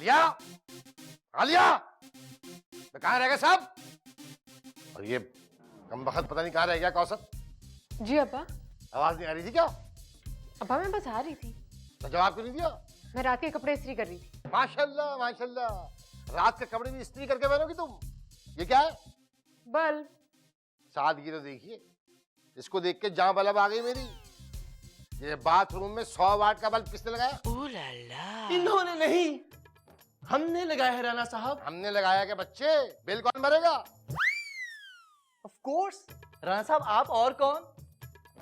आलिया, आलिया, कहाँ रह गए साहब? और ये कमबख्त पता नहीं कहाँ रह गया कौसर? जी अब्बा। आवाज नहीं आ रही थी क्या? अब्बा मैं बस आ रही थी। तो जवाब क्यों नहीं दिया? मैं रात के कपड़े इस्त्री कर रही थी। माशाल्लाह माशाल्लाह, रात के कपड़े भी इस्त्री करके पहनोगी तुम? ये क्या है? बल्ब। सादगी तो देखिए, इसको देख के जान बलब आ गई मेरी। ये बाथरूम में 100 वाट का बल्ब किसने लगाया? ओह लाला। इन्होंने नहीं, हमने लगाया है राणा साहब। हमने लगाया के बच्चे, बिल कौन भरेगा? ऑफ कोर्स राणा साहब, आप और कौन?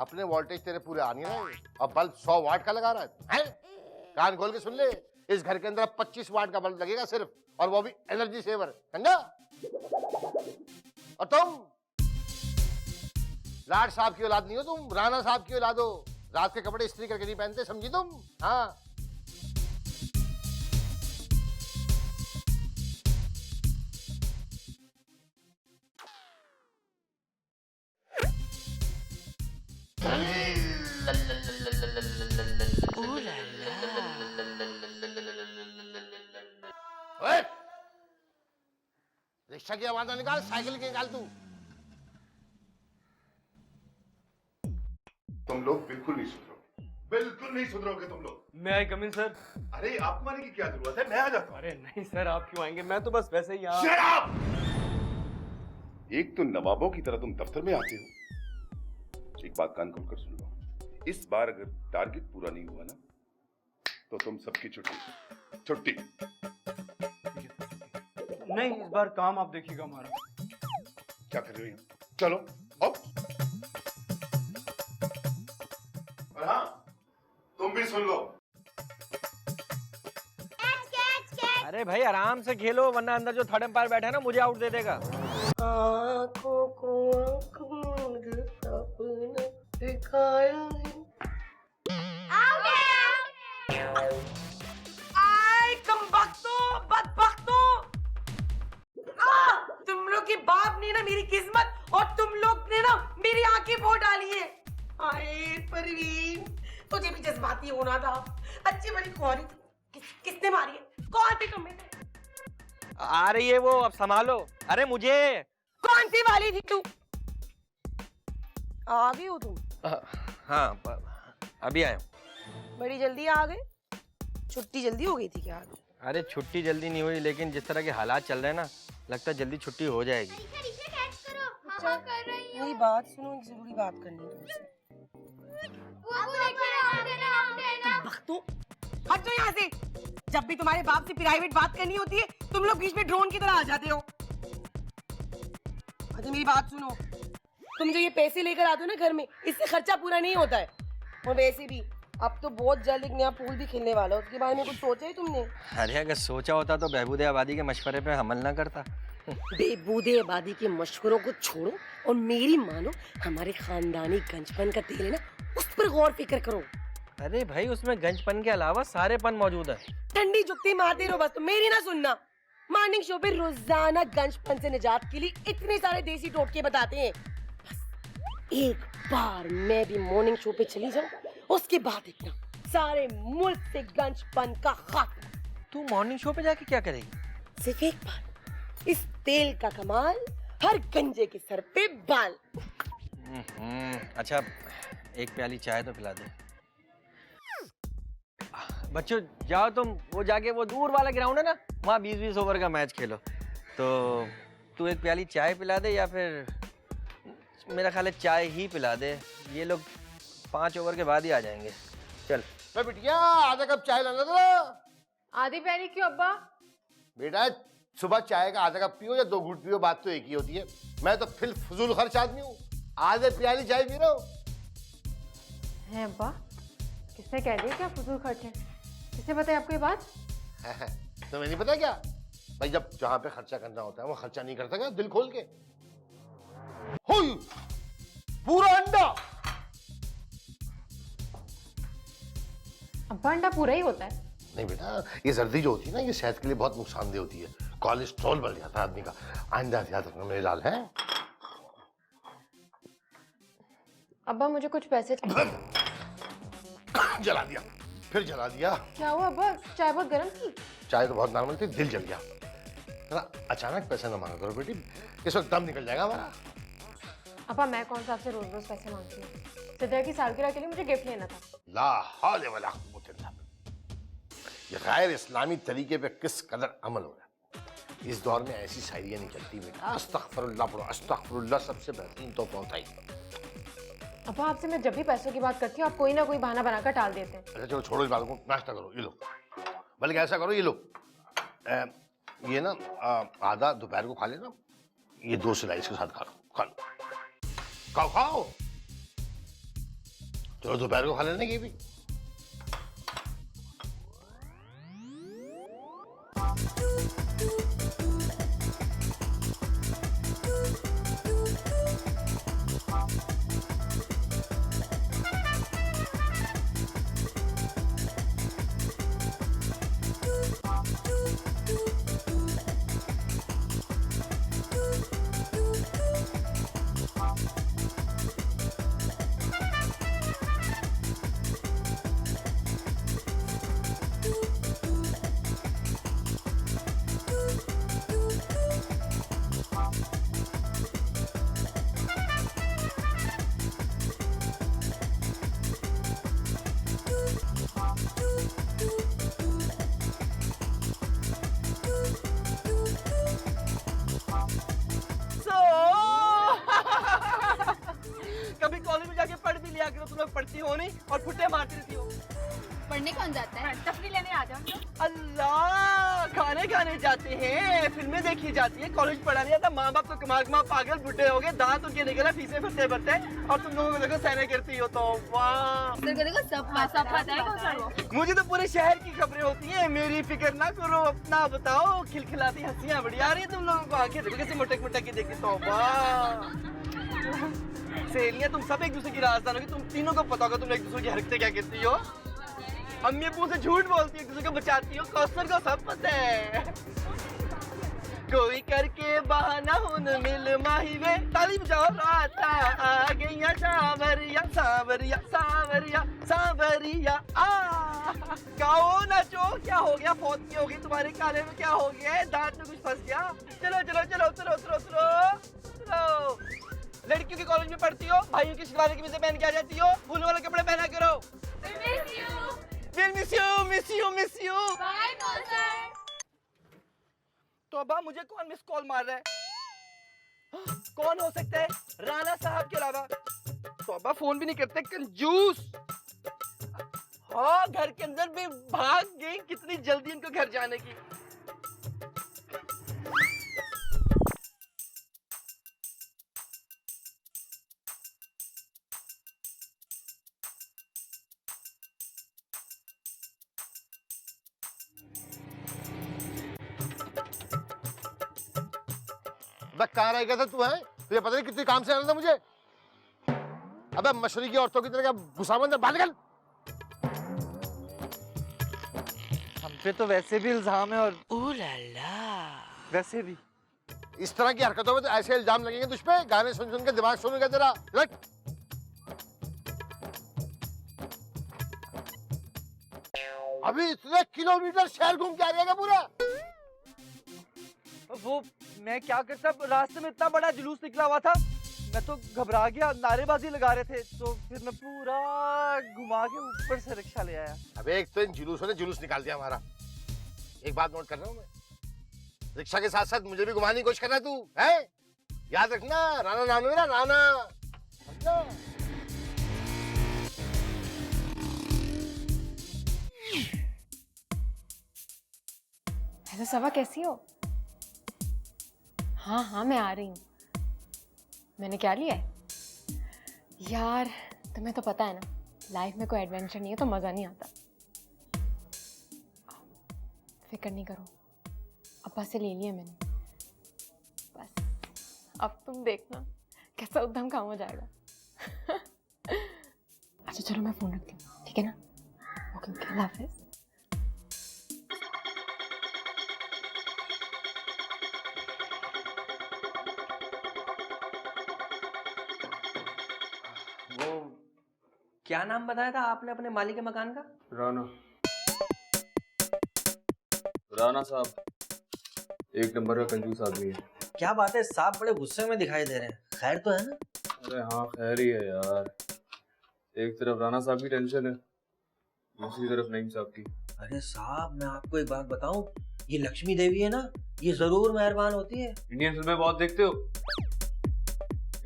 अपने वोल्टेज तेरे पूरे आ नहीं रहे और बल्ब 100 वाट का लगा रहा है? कान खोल के सुन ले, इस घर के अंदर 25 वाट का बल्ब लगेगा सिर्फ, और वो भी एनर्जी सेवर, समझा? और तुम लाड साहब की औलाद नहीं हो, तुम राणा साहब की औलाद हो। रात के कपड़े इस्त्री करके नहीं पहनते, समझी तुम? हाँ। ओए! रिक्शा की आवाज ना निकाल, साइकिल की निकाल तू। तुम लोग बिल्कुल नहीं सुधरोगे, बिल्कुल नहीं सुधरोगे तुम लोग। मैं आई कम इन सर? अरे आपको आने की क्या जरूरत है, मैं आ जाता हूँ। अरे नहीं सर, आप क्यों आएंगे? मैं तो बस वैसे ही यहाँ। Shut up! एक तो नवाबों की तरह तुम दफ्तर में आते हो। एक बात कान खोलकर सुन लो, इस बार अगर टारगेट पूरा नहीं हुआ ना, तो तुम सबकी छुट्टी छुट्टी। नहीं, इस बार काम आप देखिएगा हमारा। क्या कर रहे हो यहाँ? चलो आओ। और हाँ, तुम भी सुन लो। अरे भाई आराम से खेलो, वरना अंदर जो थर्ड एम्पायर बैठा है ना, मुझे आउट दे देगा। आँखों को आँखों ने सपना दिखाया है। आय कमबख्तो, बदबख्तो। तुम लोग के बाप ने ना मेरी किस्मत और तुम लोग ने ना मेरी आंखें फो डाली है। आए परवीन, तुझे भी जज्बाती होना था। अच्छी बड़ी खुआरी थी। किसने मारी है? कौन थी तुम में से? आ रही है वो, अब संभालो। अरे मुझे कौन सी वाली थी तू? आ गई हो तुम? हाँ अभी आया। बड़ी जल्दी आ गए? छुट्टी जल्दी हो गई थी क्या? अरे छुट्टी जल्दी नहीं हुई, लेकिन जिस तरह के हालात चल रहे हैं ना, लगता है जल्दी छुट्टी हो जाएगी। मेरी बात सुनो, एक जरूरी बात करनी है तुमसे। हट जाओ यहाँ से। जब भी तुम्हारे बाप से प्राइवेट बात करनी होती है, तुम लोग बीच में ड्रोन की तरह आ जाते हो। अच्छा मेरी बात सुनो, तुम जो ये पैसे लेकर आते हो ना घर में, इससे खर्चा पूरा नहीं होता है। और वैसे भी अब तो बहुत जल्द एक नया पूल भी खेलने वाला है, उसके बारे में कुछ सोचा है तुमने? अरे अगर सोचा होता तो बहबूदे आबादी के मशवरे पे अमल ना करता। बेबूदे आबादी के मशवरों को छोड़ो और मेरी मानो, हमारे खानदानी गंजपन का तेल है ना, उस पर गौर फिक्र करो। अरे भाई उसमें गंजपन के अलावा सारेपन मौजूद है। ठंडी जुगती मारते रहो बस, तो मेरी ना सुनना। मॉर्निंग शो पे रोजाना गंजपन से निजात के लिए इतने सारे देसी टोटके बताते हैं। बस एक बार मैं भी मॉर्निंग शो पे चली जाऊं, उसके बाद इतना सारे मुल्क से गंजपन का खात्मा। तू मॉर्निंग शो पे जाके क्या करेगी? सिर्फ एक बार, इस तेल का कमाल हर गंजे के सर पे बाल। अच्छा एक प्याली चाय तो पिला दे। बच्चों जाओ तुम, वो जाके वो दूर वाला ग्राउंड है ना, वहाँ 20-20 ओवर का मैच खेलो। तो तू एक प्याली चाय पिला दे, या फिर मेरा ख्याल है चाय ही पिला दे। ये लोग 5 ओवर के बाद ही आ जाएंगे। चल बिटिया, आधा कप चाय लाना तो। आधी प्याली क्यों अब्बा? बेटा सुबह चाय का आधा कप पियो या 2 घूंट पियो, बात तो एक ही होती है। मैं तो फिर फजूल खर्च आदमी हूँ, आधे प्याली चाय पी रहा हूँ। है अब्बा, किसने कह दिया क्या फजूल खर्च है? किसने बताया आपको ये बात? तुम्हें नहीं पता क्या भाई, जब जहाँ पे खर्चा करना होता है वो खर्चा नहीं करता क्या दिल खोल के? हुई पूरा अंडा। अब्बा अंडा पूरा ही होता है? नहीं बेटा, ये जर्दी जो होती है ना, ये सेहत के लिए बहुत नुकसानदेह होती है। कोलेस्ट्रॉल बढ़ जाता है आदमी का। आइंदा याद रखना मेरे लाल है। अब्बा मुझे कुछ पैसे जला दिया, फिर जला दिया। क्या हुआ अब्बा? चाय बहुत गर्म थी। चाय तो बहुत नॉर्मल थी, दिल जल गया। ना अचानक पैसे न मांगा करो बेटी, इस वक्त दम निकल जाएगा हमारा। अपा मैं कौन सा आपसे रोज रोज पैसे मांगती हूँ? सिद्रा की सालगिरह के लिए मुझे गिफ्ट लेना था। ला हौले वला कुव्वत इल्ला बिल्लाह। ये गैर इस्लामी तरीके पे किस कदर अमल हो रहा है। इस दौर में ऐसी शायरियाँ नहीं चलती बेटा। अस्तगफिरुल्लाह पढ़ो, अस्तगफिरुल्लाह सबसे बेहतरीन तो पहुंचाई। अपा आपसे मैं जब भी पैसों की बात करती हूँ आप कोई ना कोई बहाना बनाकर टाल देते हैं। अच्छा चलो छोड़ो इस बात को, नाश्ता करो, ये लो। बल्कि ऐसा करो, ये लो, ये ना आधा दोपहर को खा लेना, ये 2 स्लाइस के साथ खा लो, खा लो, खाओ खाओ। चलो दोपहर को खा लेना ये भी। कभी कॉलेज में जाके पढ़ भी लिया करो, तुम लोग पढ़ती हो नहीं और फुट्टे मारती रहती हो। पढ़ने कौन जाता है? तफरीह लेने आ जाओ। अल्लाह, खाने खाने जाते हैं, फिल्में देखी जाती है, कॉलेज पढ़ा नहीं आता। माँ बाप तो कमा कमा पागल बुढ़े हो गए, दांत उनके निकले, फीसें भरते भरते, और तुम लोगों को देखो सहने करती हो तो वाह। देखो सब पता है कौन सा वो? मुझे तो पूरे शहर की खबरें होती हैं, मेरी फिक्र ना करो, अपना बताओ। खिलखिलाती हंसियां बड़ी आ रही है तुम लोगों को, आंखें देखो कैसे मोटक मोटक की देखी तो वाह। सहेलियां तुम सब एक दूसरे की राजदान होगी, तुम तीनों को पता होगा तुम एक दूसरे की हरकतें क्या करती हो। अम्मी अब्बू से झूठ बोलती है, एक दूसरे को बचाती हो, कौसर को सब पता है। कोई करके बहाना हुन मिल माही वे, ताली बजाओ रात आ गईया सावरिया सावरिया सावरिया सावरिया आ। गाओ नाचो, क्या हो गया? फौत हो गई तुम्हारे काले में, क्या हो गया? दांत में कुछ फंस गया? चलो चलो चलो चलो चलो चलो चलो। लड़कियों के कॉलेज में पढ़ती हो, भाइयों की शलवार की पहन के आ जाती हो, फूल वाले कपड़े पहना करो। Miss you. बाय कौसर। तो अब मुझे कौन मिस कॉल मार रहा है? कौन हो सकता है राणा साहब के अलावा? तो अब फोन भी नहीं करते, कंजूस। हाँ, घर के अंदर भी भाग गई, कितनी जल्दी इनको घर जाने की। कहाँ रह गया था तू? है तुझे पता नहीं कितनी काम से आना था मुझे। अबे मशरकी औरतों की तरह क्या घुसा अंदर, बाहर निकल। हम पे तो वैसे भी इल्जाम है, और ओह ला ला, वैसे भी इस तरह की हरकतों में तो ऐसे इल्जाम लगेंगे तुझ पे, गाने सुन सुन के दिमाग सुन गया तेरा। लट। अभी इतने किलोमीटर शहर घूम के आ जाएगा पूरा। वो मैं क्या करता, रास्ते में इतना बड़ा जुलूस निकला हुआ था, मैं तो घबरा गया, नारेबाजी लगा रहे थे, तो फिर मैं पूरा घुमा के ऊपर से रिक्शा ले आया। अबे एक तो इन जुलूसों ने जुलूस निकाल दिया हमारा। एक बात नोट कर रहा हूँ मैं, रिक्शा के साथ साथ मुझे भी घुमाने की कोशिश कर रहा है तू, है? याद रखना, राणा नाम है मेरा, राणा। समझा? हेलो सवा, कैसी हो? हाँ हाँ मैं आ रही हूँ। मैंने क्या लिया है? यार तुम्हें तो पता है ना, लाइफ में कोई एडवेंचर नहीं है तो मज़ा नहीं आता। फिक्र नहीं करो, अब्बा से ले लिया मैंने। बस अब तुम देखना कैसा उद्यम काम हो जाएगा। अच्छा चलो मैं फ़ोन रखती हूँ, ठीक है ना? ओके ओके, अल्लाह हाफ़िज़। क्या नाम बताया था आपने अपने मालिक के मकान का? राना। राणा साहब एक नंबर का कंजूस आदमी है। क्या बात है, साहब बड़े गुस्से में दिखाई दे रहे हैं। खैर तो है ना? अरे हाँ खैर ही है यार। एक तरफ राणा साहब की टेंशन है, दूसरी तरफ नईम साहब की। अरे साहब मैं आपको एक बात बताऊं, ये लक्ष्मी देवी है ना, ये जरूर मेहरबान होती है। इंडियन फिल्में बहुत देखते हो?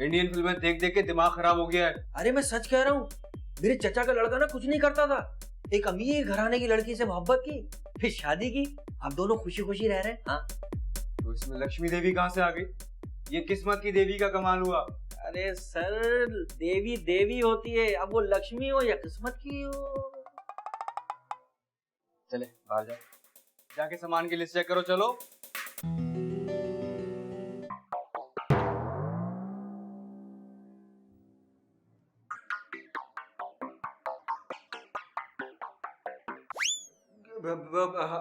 इंडियन फिल्में देख देख के दिमाग खराब हो गया है। अरे मैं सच कह रहा हूँ, मेरे चचा का लड़का ना कुछ नहीं करता था, एक अमीर घराने की लड़की से मोहब्बत की, फिर शादी की, अब दोनों खुशी खुशी रह रहे हैं। हाँ तो इसमें लक्ष्मी देवी कहाँ से आ गई? ये किस्मत की देवी का कमाल हुआ। अरे सर, देवी देवी होती है, अब वो लक्ष्मी हो या किस्मत की हो। चले बाहर जाओ, जाके सामान की लिस्ट चेक करो। चलो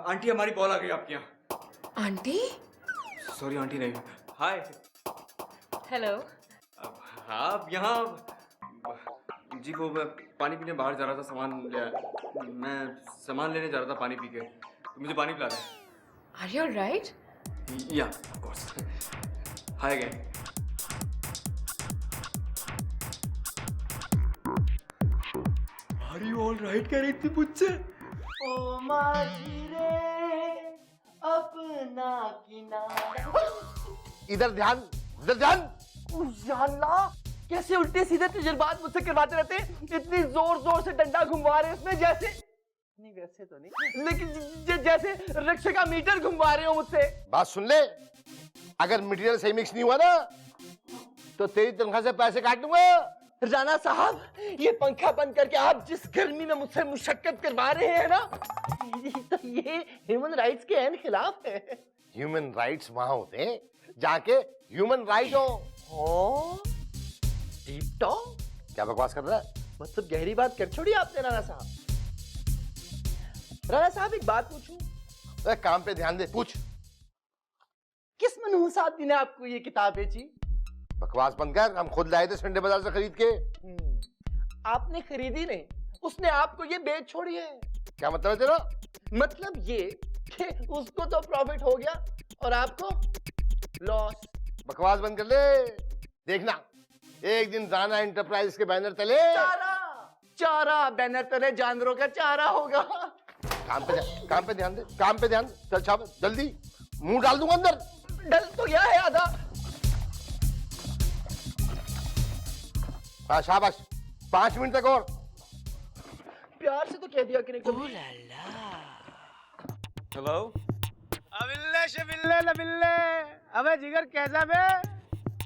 आंटी हमारी बॉल आ गई आपके यहाँ। आंटी सॉरी आंटी नहीं, हाय। हेलो। हाँ आप यहाँ जी, वो मैं पानी पीने बाहर जा रहा था, मैं सामान लेने जा रहा था पानी पी के, तो मुझे पानी पिला दे। Are you right? या of course. Hi again. Are you all right कह रही थी मुझसे? ओ माझी रे अपना किनारा। इधर ध्यान, इधर ध्यान। या अल्लाह, कैसे उल्टे सीधे तजुर्बात मुझसे करवाते रहते हैं, इतनी जोर जोर से डंडा घुमवा रहे हैं इसमें, जैसे नहीं वैसे तो नहीं, लेकिन जैसे रिक्शे का मीटर घुमवा रहे हो मुझसे। बात सुन ले, अगर मटेरियल सही मिक्स नहीं हुआ ना तो तेरी तनख्वाह से पैसे काट दूंगा। राणा साहब, ये पंखा बंद करके आप जिस गर्मी में मुझसे मुशक्कत करवा रहे हैं ना, तो ये ह्यूमन राइट्स के एन खिलाफ है। ह्यूमन राइट्स वहां होते हैं जहाँ के ह्यूमन राइट हो। Deep talk? क्या बकवास कर रहा है? मतलब गहरी बात कर छोड़ी आपने राणा साहब। राणा साहब एक बात पूछूं? अरे काम पे ध्यान दे, पूछ। किस मनहूस आदमी ने आपको ये किताब बेची? बकवास बंद कर, हम खुद लाए थे संडे बाजार से खरीद के। आपने खरीदी नहीं, उसने आपको ये बेच छोड़ी है। क्या मतलब है तेरा? मतलब ये कि उसको तो प्रॉफिट हो गया और आपको लॉस। बकवास बंद कर ले। देखना एक दिन राणा एंटरप्राइज के बैनर तले चारा चारा बैनर तले जानवरों का चारा होगा। काम पे ध्यान दे, काम पे ध्यान। चल छाप जल्दी, मुंह डाल दूंगा अंदर। डल तो गया है आधा। हाँ शाबाश, 5 मिनट तक और। प्यार से तो कह दिया कि नहीं। हेलो। अबिल्ले शबिल्ले नबिल्ले। अबे जिगर कैसा बे?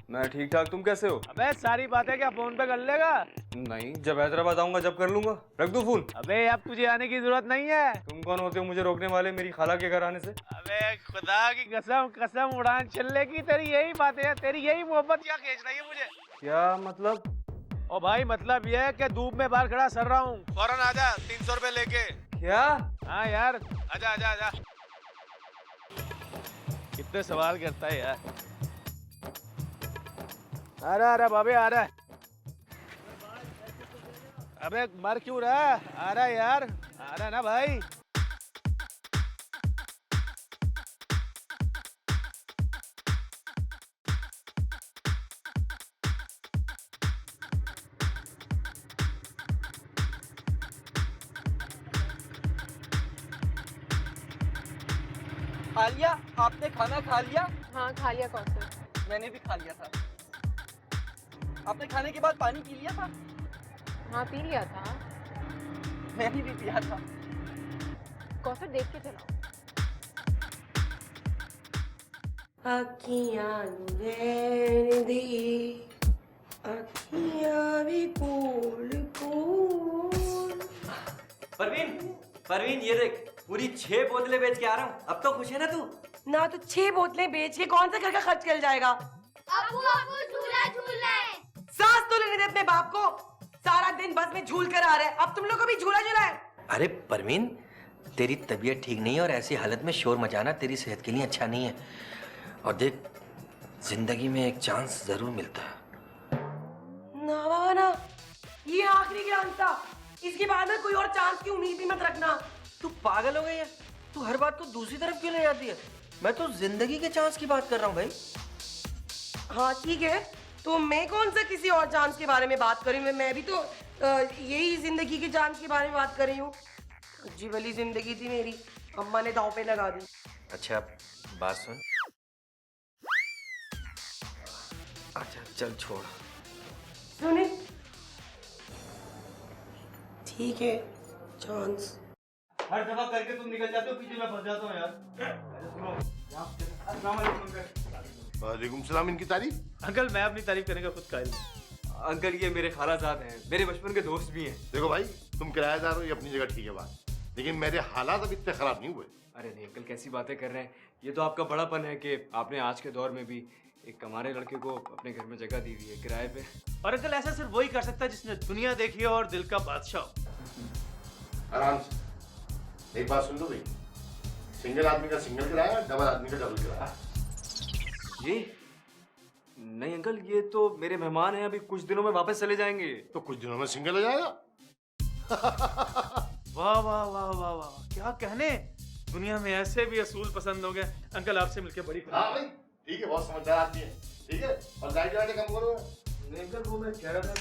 मैं ठीक ठाक, तुम कैसे हो? अबे सारी बातें क्या फोन पे कर लेगा? नहीं, जब हैदराबाद आऊंगा जब कर लूंगा। रख दो फोन। अबे अब तुझे आने की जरूरत नहीं है। तुम कौन होते हो मुझे रोकने वाले मेरी खाला के घर आने से? अबे खुदा की कसम कसम उड़ान चलने की तेरी यही बातें है, तेरी यही मोहब्बत क्या खींच रही है मुझे? क्या मतलब? ओ भाई मतलब ये है कि धूप में बाहर खड़ा सर रहा हूँ, फौरन आजा 300 रुपए लेके। क्या? हाँ यार आजा आजा आजा। कितने सवाल करता है यार। आ रहा बाबे आ रहा है। अबे मर क्यों रहा है? आ रहा है यार, आ रहा है ना भाई। आलिया, आपने खाना खा लिया? हाँ खा लिया कौशल। मैंने भी खा लिया था। आपने खाने के बाद पानी पी लिया था? हाँ पी लिया था। मैंने भी पिया था। कौशल देख के चलाओ। अखियां रहने दी, अखियां भी कोल कोल। परवीन ये देख, पूरी 6 बोतलें बेच के आ रहा हूँ। अब तो खुश है ना तू? ना तो 6 बोतलें बेच के कौन सा घर का खर्च चल जाएगा? अबू अबू झूला झूल रहे हैं। सांस तो लेने दे अपने बाप को। सारा दिन बस में झूल कर आ रहे हैं, अब तुम लोग को भी झूला झूलाए। अरे परवीन, तेरी तबीयत ठीक नहीं है और ऐसी हालत में शोर मचाना तेरी सेहत के लिए अच्छा नहीं है। और देख, जिंदगी में एक चांस जरूर मिलता है। ना बाबा ना, ये आखिरी चांस था। इसके बाद में कोई और चांस की उम्मीद भी मत रखना। तू पागल हो गई है? तू हर बात को दूसरी तरफ क्यों ले जाती है? मैं तो जिंदगी के चांस की बात कर रहा हूँ भाई। हाँ ठीक है, तो मैं कौन सा किसी और चांस के बारे में बात कर रही हूँ? मैं भी तो यही जिंदगी के चांस के बारे में बात कर रही हूँ। अजीब वाली जिंदगी थी मेरी, अम्मा ने दांव पे लगा दी। अच्छा बात सुन। अच्छा चल छोड़। सुने, ठीक है, चांस। हर दफा करके तुम निकल जाते हो, पीछे मैं फंस जाता हूँ यार। अस्सलाम वालेकुम अंकल। वालेकुम सलाम। इनकी तारीफ? अंकल मैं अपनी तारीफ करने का खुद कायल हूँ। अंकल ये मेरे खालाजाद हैं, मेरे बचपन के दोस्त भी हैं। देखो भाई, तुम किराएदार हो, ये अपनी जगह ठीक है बात, लेकिन मेरे हालात अभी इतने खराब नहीं हुए। अरे नहीं अंकल, कैसी बातें कर रहे हैं? ये तो आपका बड़ापन है कि आपने आज के दौर में भी एक हमारे लड़के को अपने घर में जगह दी हुई है किराए पे। और अंकल ऐसा सिर्फ वही कर सकता है जिसने दुनिया देखी हो और दिल का बादशाह हो। आराम से। एक बात सुन लो भाई, सिंगल आदमी का सिंगल किराया, डबल आदमी का डबल किराया। ये नहीं अंकल, ये तो मेरे मेहमान हैं, अभी कुछ दिनों में वापस चले जाएंगे। तो कुछ दिनों में सिंगल हो जाएगा। वाह वाह वाह वाह वाह, क्या कहने, दुनिया में ऐसे भी असूल पसंद हो गए। अंकल आपसे मिलकर बड़ी खुशी। हाँ भाई ठीक है, बहुत समझदार आदमी है। ठीक है, और लाइट वाले कम करो। अंकल वो मैं कह रहा था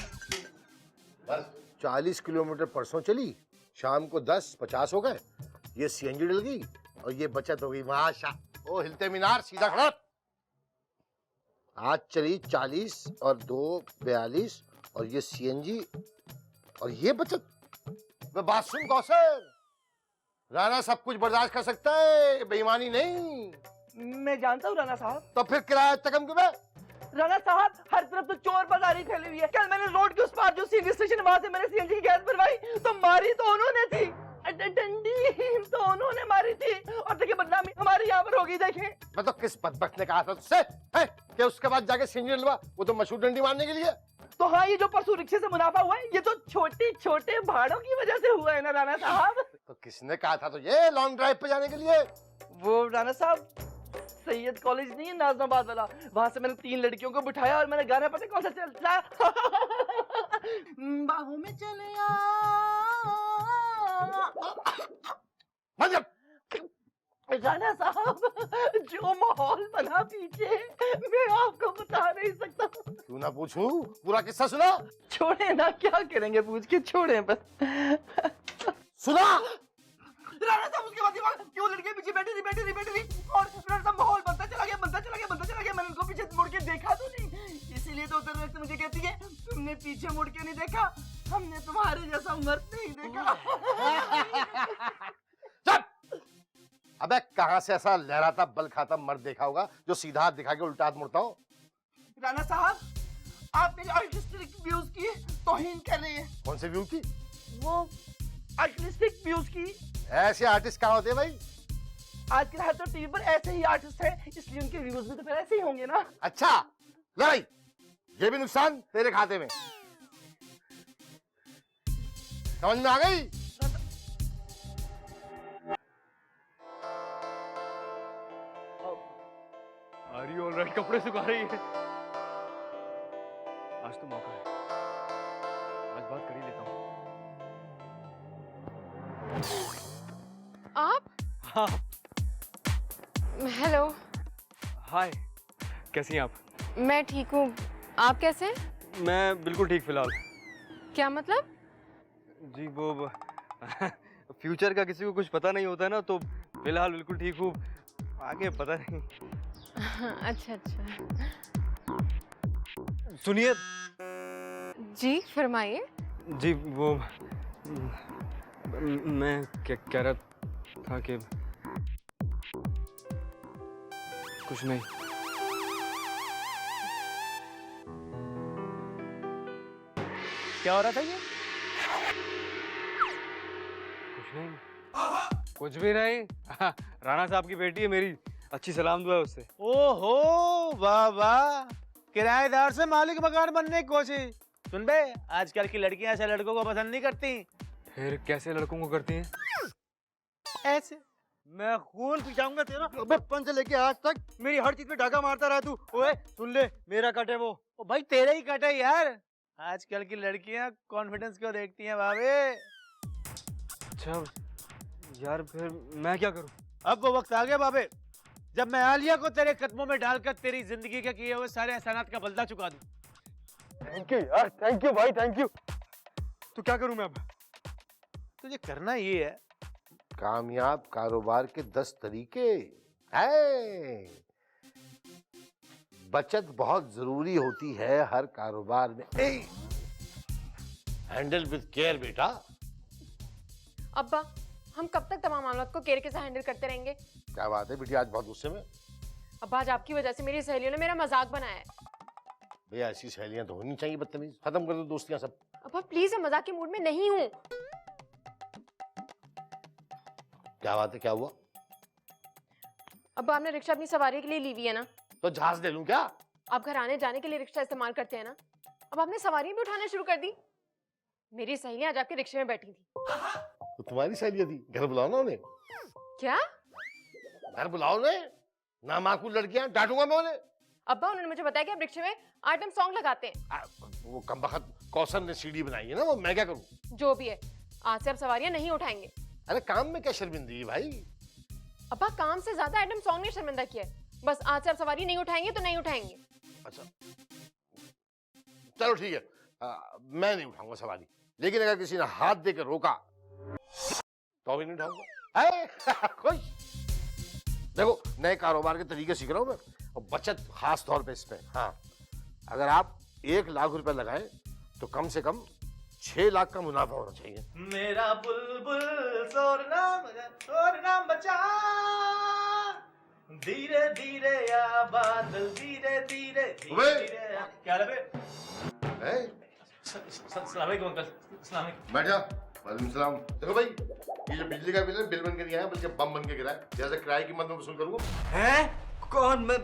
बस 40 किलोमीटर परसों चली, शाम को 10-50 हो गए। ये सीएनजी डल गई और ये बचत हो गई। माशा ओ हिलते मीनार, सीधा खड़ा। आज चली 40 और 2 42 और ये सीएनजी और ये बचत। मैं बात सुन कौशल, राणा सब कुछ बर्दाश्त कर सकता है, बेईमानी नहीं। मैं जानता हूँ राणा साहब। तो फिर किराया इतना कम क्यों है? राणा साहब हर तरफ तो चोर बाजारी फैली हुई है। कल मैंने रोड के उस पार जो सीएनजी स्टेशन, वहां से मैंने सीएनजी की गैस भरवाई तो मारी तो उन्होंने थी, डंडी तो उन्होंने मारी थी, और देखिए बदनामी हमारे यहाँ पर होगी। देखें, मैं तो किस बदबख्त ने कहा था तुझसे कि उसके बाद जाके सीएनजी डलवा, वो तो मशहूर डंडी मारने के लिए। तो हाँ, ये जो परसों रिक्शे से मुनाफा हुआ है, ये तो छोटे छोटे भाड़ों की वजह से हुआ है ना राणा साहब। तो किसने कहा था तुझे लॉन्ग ड्राइव पे जाने के लिए? वो राणा साहब सैयद कॉलेज नहीं है नाजनाबाद वाला, वहां से मैंने 3 लड़कियों को बिठाया और मैंने गाना पता कौन सा चलता बाहों में चले राणा साहब, जो माहौल बना पीछे मैं आपको बता नहीं सकता। क्यों ना पूछूं, पूरा किस्सा सुना। छोड़े ना, क्या करेंगे पूछ के, छोड़े बस। सुना राणा साहब, उसके बाद क्यों लड़के पीछे बैठी रही और राणा साहब माहौल बनता चला गया। मैंने उनको पीछे मुड़ के देखा तो नहीं, इसीलिए तो उधर वक्त मुझे कहती है तुमने पीछे मुड़ के नहीं देखा, हमने तुम्हारे जैसा मर्द नहीं देखा। अबे कहां से ऐसा लहराता बल खाता मर्द देखा होगा जो सीधा हाथ दिखा के उल्टा हाथ मुड़ता हो? राणा साहब, आप मेरे आर्टिस्टिक व्यूज की तौहीन कर रहे हैं। कौन से व्यू की? वो आर्टिस्टिक व्यूज की। ऐसे आर्टिस्ट कहाँ होते हैं भाई? आजकल हर तो टीवी पर ऐसे ही आर्टिस्ट हैं, इसलिए उनके व्यूज भी तो फिर ऐसे ही होंगे ना। अच्छा ले भाई, ये भी नुकसान तेरे खाते में, समझ में आ गई? अरे ऑलराइट, कपड़े सुखा रही है। आज तो मौका है, आज बात कर ही लेता हूँ। आप? हाँ। हेलो। हाय, कैसी हैं आप? मैं ठीक हूँ, आप कैसे हैं? मैं बिल्कुल ठीक फिलहाल। क्या मतलब? जी वो फ्यूचर का किसी को कुछ पता नहीं होता ना, तो फिलहाल बिल्कुल ठीक हूँ, आगे पता नहीं। अच्छा अच्छा। सुनिए। जी फरमाइए। जी वो मैं क्या कह रहा था कि कुछ नहीं। क्या हो रहा था ये? कुछ नहीं, कुछ भी नहीं। राणा साहब की बेटी है मेरी, अच्छी सलाम दुआ है उससे। ओहो वाह वाह, किराएदार से मालिक मकान बनने की कोशिश। सुन बे, आजकल की लड़कियां ऐसे लड़कों को पसंद नहीं करती। फिर कैसे लड़कों को करती हैं? ऐसे। मैं खून पिटाऊंगा तेरा। बचपन से लेके आज तक मेरी हर चीज पे डाका मारता रहा तू। ओए सुन ले, मेरा कट है वो। ओ भाई तेरा ही कट है यार। आजकल की लड़कियां कॉन्फिडेंस क्यों देखती हैं भावे? अच्छा यार, फिर मैं क्या करूं? अब वो वक्त आ गया बाबे, जब मैं आलिया को तेरे कदमों में डालकर तेरी जिंदगी के किए हुए सारे एहसानात का बदला चुका दूं। थैंक यू यार, थैंक यू भाई, थैंक यू। तो क्या करूं मैं अब? तुझे करना ये है, कामयाब कारोबार के 10 तरीके है। बचत बहुत जरूरी होती है हर कारोबार में। हैंडल विद केयर बेटा। अब्बा, हम कब तक तमाम मामलों को केयर के साथ हैंडल करते रहेंगे? क्या बात है बेटी, आज बहुत गुस्से में? अब्बा, आज आपकी वजह से मेरी सहेलियों ने मेरा मजाक बनाया है। भैया ऐसी सहेलियां तो होनी चाहिए, बदतमीज। खत्म कर दो दोस्तियां सब। अब्बा प्लीज, मैं मजाक के मूड में नहीं हूँ। क्या बात है, क्या हुआ? अब्बा, आपने रिक्शा अपनी सवारी के लिए ली हुई है ना? तो जहाज ले लूं क्या? आप घर आने जाने के लिए रिक्शा इस्तेमाल करते हैं ना? अब आपने सवारी भी उठाना शुरू कर दी। मेरी सहेलियां आज आपके रिक्शे में बैठी थी। तो तुम्हारी सहेलियां थी, घर बुलाओ ना उन्हें। क्या? घर बुलाओ उन्हें, ना माकूल लड़कियां, डांटूंगा मैं उन्हें। अब्बा, उन्होंने मुझे बताया कि आप रिक्शे में आइटम सॉन्ग लगाते हैं। वो कमबख्त कौसर ने सीडी बनाई है ना, वो मैं क्या करूं? जो भी है, आज से आप सवारियां नहीं उठाएंगे। अरे काम में क्या शर्मिंदगी भाई? अब्बा, काम से ज्यादा आइटम सॉन्ग ने शर्मिंदा किया है। बस आज से आप सवारी नहीं उठाएंगे तो नहीं उठाएंगे। अच्छा चलो ठीक है, मैं नहीं उठाऊंगा सवारी, लेकिन अगर किसी ने हाथ देकर रोका तो भी नहीं उठाऊंगा। खुश? देखो, नए कारोबार के तरीके सीख रहा हूं मैं, और बचत खास तौर पे इसमें। हाँ, अगर आप 1 लाख रुपए लगाएं तो कम से कम 6 लाख का मुनाफा होना चाहिए। मेरा बुलबुल शोर ना मचा, धीरे धीरे या बादल धीरे धीरे धीरे। क्या लगे? सलाम अलैकुम अंकल। सलाम अलैकुम। बैठ जा। वालेकुम सलाम। देखो भाई, ये जो बिजली का बिल है, बिल बन के नहीं आया बल्कि बम बन के गिरा है। जैसे किराए की मद में वसूल करूंगा। हैं? कौन? मैं?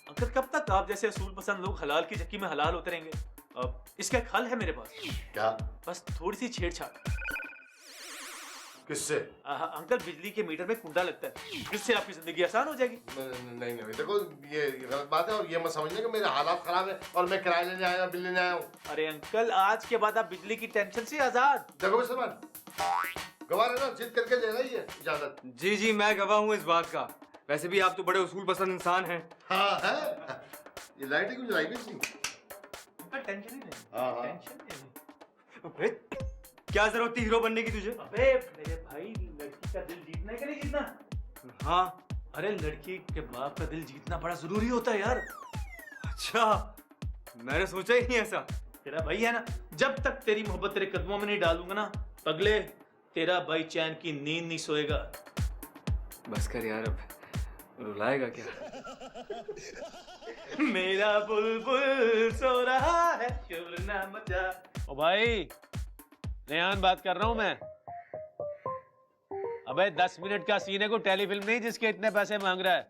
अंकल, कब तक आप जैसे असूल पसंद लोग हलाल की चक्की में हलाल होते रहेंगे? अब इसका एक हल है मेरे पास। क्या? बस थोड़ी सी छेड़छाड़। किससे? अंकल, बिजली के मीटर में कुंडा लगता है, जिससे आपकी जिंदगी आसान हो जाएगी। नहीं नहीं, देखो ये गलत बात है, और ये मत समझना कि मेरे हालात खराब है और मैं किराया लेने आया, बिल लेने आया हूँ। अरे अंकल, आज के बाद आप बिजली की टेंशन से आजाद। देखो मुसलमान, गवाह है ना, जिद करके ले रही है इजाजत। जी जी, मैं गवाह हूँ इस बात का। वैसे भी आप तो बड़े उसूल पसंद इंसान हैं। हाँ है। ये लाइटें क्यों जलाई नहीं? टेंशन ही नहीं। हाँ टेंशन नहीं। अबे, क्या जरूरत थी हीरो बनने की तुझे? अबे मेरे भाई, लड़की का दिल जीतना है कि नहीं जीतना? हाँ। अरे लड़की के बाप का दिल जीतना बड़ा जरूरी होता है यार। अच्छा, मैंने सोचा ही नहीं ऐसा। तेरा भाई है ना, जब तक तेरी मोहब्बत तेरे कदमों में नहीं डालूंगा ना पगले, तेरा भाई चैन की नींद नहीं सोएगा। बस कर यार, अब रुलाएगा क्या? मेरा बुलबुल सो रहा है, शोर ना मचा। ओ भाई, रेहान बात कर रहा हूं मैं। अबे 10 मिनट का सीन है, को टेलीफिल्म नहीं जिसके इतने पैसे मांग रहा है।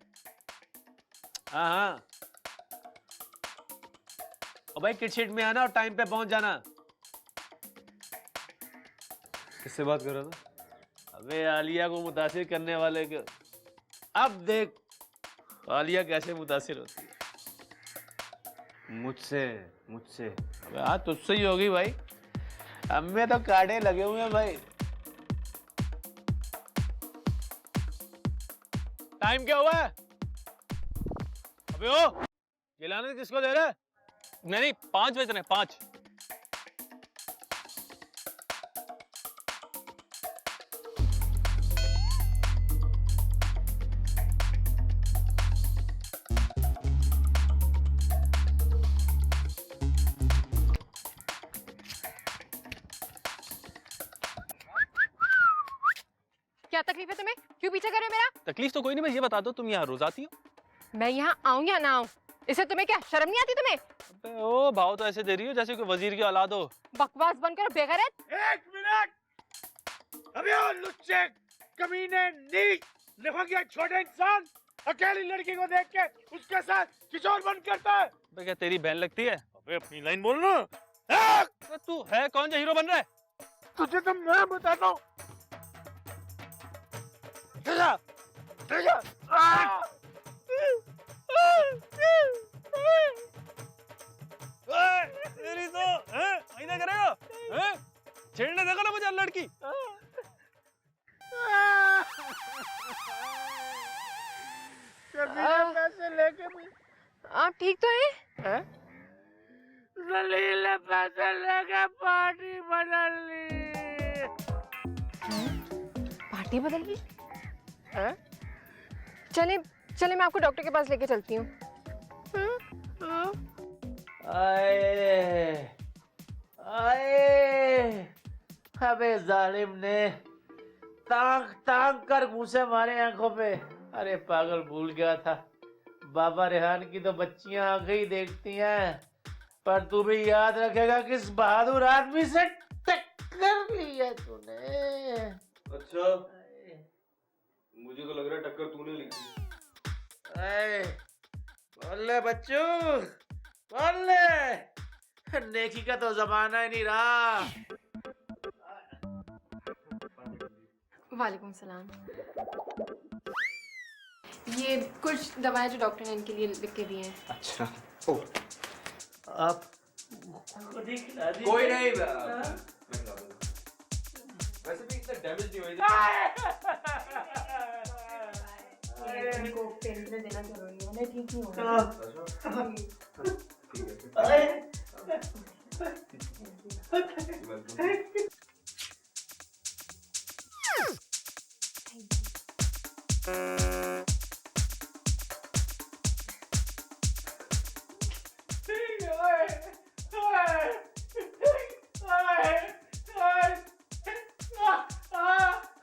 हाँ हाँ, ओ भाई किट में आना और टाइम पे पहुंच जाना। किससे बात कर रहा था? अबे आलिया को मुतासिर करने वाले के। अब देख आलिया कैसे मुतासिर होती है। मुझसे? मुझसे? अबे हाँ, तुझसे ही होगी भाई। अब में तो कांटे लगे हुए हैं भाई। टाइम क्या हुआ है? अबे ओ, गिलाने किसको दे रहे? नहीं, 5 बज रहे हैं, 5। क्या तकलीफ है तुम्हें? क्यों पीछे कर रहे हो मेरा? तकलीफ तो कोई नहीं, मैं ये बता दो, तुम यहाँ रोज आती हो? मैं यहाँ आऊँ या ना आऊँ, इससे तुम्हें क्या शर्म नहीं आती तुम्हें? अबे ओ, भाव तो ऐसे दे रही हो जैसे कोई वजीर की औलाद हो। बकवास बंद करो बेगैरत। 1 मिनट। अबे ओ लुच्चे, कमीने, नीच, देखो क्या छोटे इंसान अकेली लड़की को देख के उसके साथ किशोर बन करता है। अबे क्या तेरी बहन लगती है? अबे अपनी लाइन बोल ना। अबे तू है कौन जो हीरो बन रहा है? तुझे तो मैं बताता हूँ। तेरी तो ऐसा करेगा? छेड़ने देखो ना मुझे लड़की। पैसे लेके भी आप ठीक तो हैं? जलील ने पैसे लेके पार्टी बदल ली। पार्टी बदल गई? चले चले, मैं आपको डॉक्टर के पास लेके चलती हूँ। आए आए, अबे जालिम ने ताक ताक कर घूसे मारे आंखों पे। अरे पागल, भूल गया था, बाबा रेहान की तो बच्चियां आंखें ही देखती हैं, पर तू भी याद रखेगा किस बहादुर आदमी से टक्कर ली है तूने। अच्छा, मुझे तो लग रहा है टक्कर तूने ली थी। बोल ले बच्चू, बोल ले, नेकी का तो जमाना ही नहीं रहा। वालेकुम सलाम। ये कुछ दवाएं जो डॉक्टर ने इनके लिए लिख के दी हैं। अच्छा, ओ, आप खुद ही खिला दीजिए। कोई नहीं, मैं खिला दूंगा। वैसे भी इतना डैमेज नहीं हुई। इनको पेन देना जरूरी है, नहीं ठीक नहीं होगा।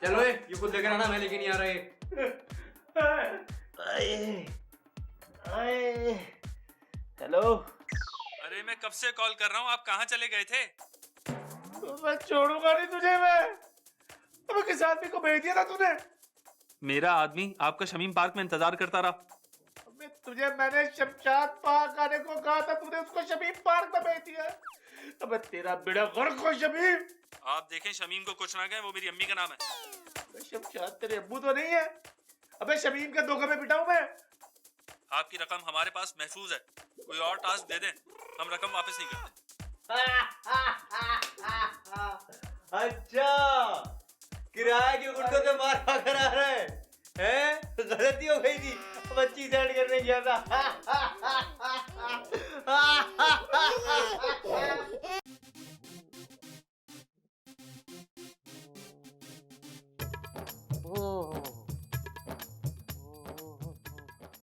चलो ये खुद लेकर आना, मैं लेके नहीं आ रहा है। हेलो। अरे मैं कब से कॉल कर रहा हूँ, आप कहाँ चले गए थे? तो मैं छोड़ूंगा नहीं तुझे। मैं अबे किस आदमी को भेज दिया था तूने? मेरा आदमी आपका शमीम पार्क में इंतजार करता रहा। अबे तुझे मैंने शमशाद पार्क आने को कहा था, तूने उसको शमीम पार्क में भेज दिया। अबे तेरा बेड़ा गर्क हो शमीम। आप देखें शमीम को कुछ ना कहे, वो मेरी अम्मी का नाम है। शमशाद तेरे अब्बू तो नहीं है? अबे शमीम के धोखे में पिटाऊं मैं? आपकी रकम हमारे पास महफूज है, कोई और टास्क दे दें, हम रकम वापस नहीं करते। अच्छा, किराए के गुंडों से मार कर आ रहे हैं? गलती हो गई थी, बच्ची सेट करने गया था।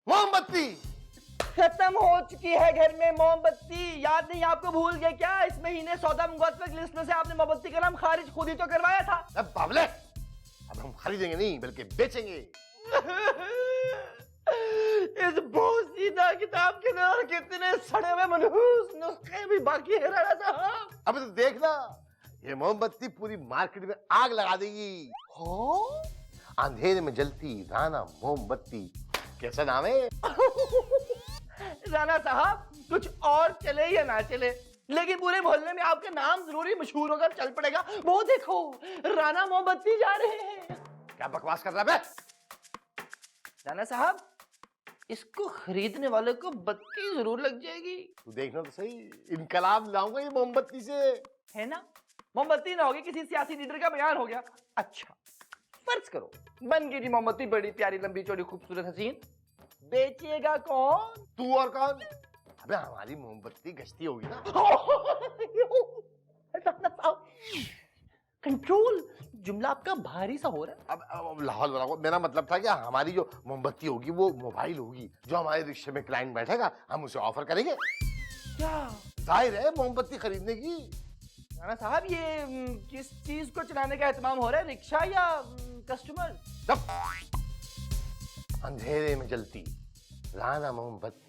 मोमबत्ती खत्म हो चुकी है घर में मोमबत्ती। याद नहीं आपको, भूल गए क्या? इस महीने सौदा मुगत लिस्ट में से आपने मोमबत्ती का नाम खारिज खुद ही तो करवाया था। अब बाबले, अब हम खरीदेंगे नहीं बल्कि बेचेंगे। इस बोसीदा किताब के अंदर कितने सड़े हुए मनहूस नुस्खे भी बाकी है राणा साहब। अब तो देखना, ये मोमबत्ती पूरी मार्केट में आग लगा देगी। हो, अंधेरे में जलती राना मोमबत्ती, कैसा नाम है? राणा साहब, कुछ और चले या ना चले, लेकिन पूरे मोहल्ले में आपका नाम जरूरी मशहूर होकर चल पड़ेगा। वो देखो, राणा मोमबत्ती जा रहे हैं। क्या बकवास कर रहा है? राणा साहब, इसको खरीदने वाले को बत्ती जरूर लग जाएगी। तू देखना तो सही, इनकलाब लाऊंगा ये मोमबत्ती से, है ना? मोमबत्ती ना होगी, किसी सियासी लीडर का बयान हो गया। अच्छा, फर्ज करो बन गई जी मोमबत्ती, बड़ी प्यारी लंबी चौड़ी खूबसूरत हसीन। बेचेगा कौन? तू और कौन? अबे हमारी मोमबत्ती गश्ती होगी ना। कंट्रोल, जुमला आपका भारी सा हो रहा है। अब लाहौल वाला, मेरा मतलब था कि हमारी जो मोमबत्ती होगी वो मोबाइल होगी, जो हमारे रिक्शे में क्लाइंट बैठेगा हम उसे ऑफर करेंगे। क्या? जाहिर है मोमबत्ती खरीदने की। राणा साहब, ये किस चीज को चलाने का एहतमाम हो रहा है, रिक्शा या कस्टमर? अंधेरे में जलती राना मोमबत्ती।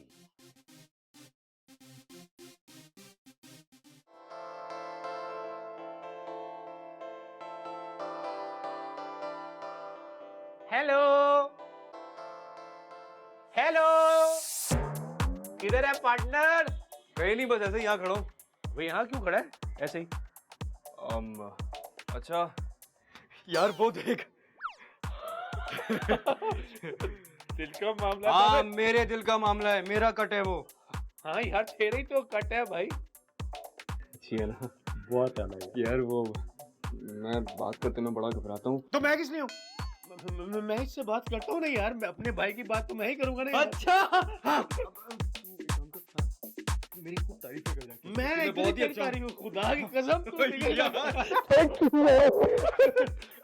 हेलो हेलो, किधर है पार्टनर? कहीं नहीं, बस ऐसे ही यहाँ खड़ा हूँ। वो यहाँ क्यों खड़ा है? ऐसे ही। अच्छा यार, वो देख। दिल का मामला। हाँ, मेरे दिल का मामला है, मेरा कट है वो। हाँ यार, तेरा ही तो कट है भाई। अच्छी है ना? बहुत अलग यार। वो मैं बात करते में बड़ा घबराता हूँ। तो मैं किस लिए हूँ? मैं इससे बात करता हूँ ना यार, मैं अपने भाई की बात तो मैं ही करूंगा ना यार। अच्छा हाँ। मेरी खूब तारीफ कर जाके मैं बहुत ही इतनी अच्छा तारीफ हूँ, खुदा की कसम तू निकल जा।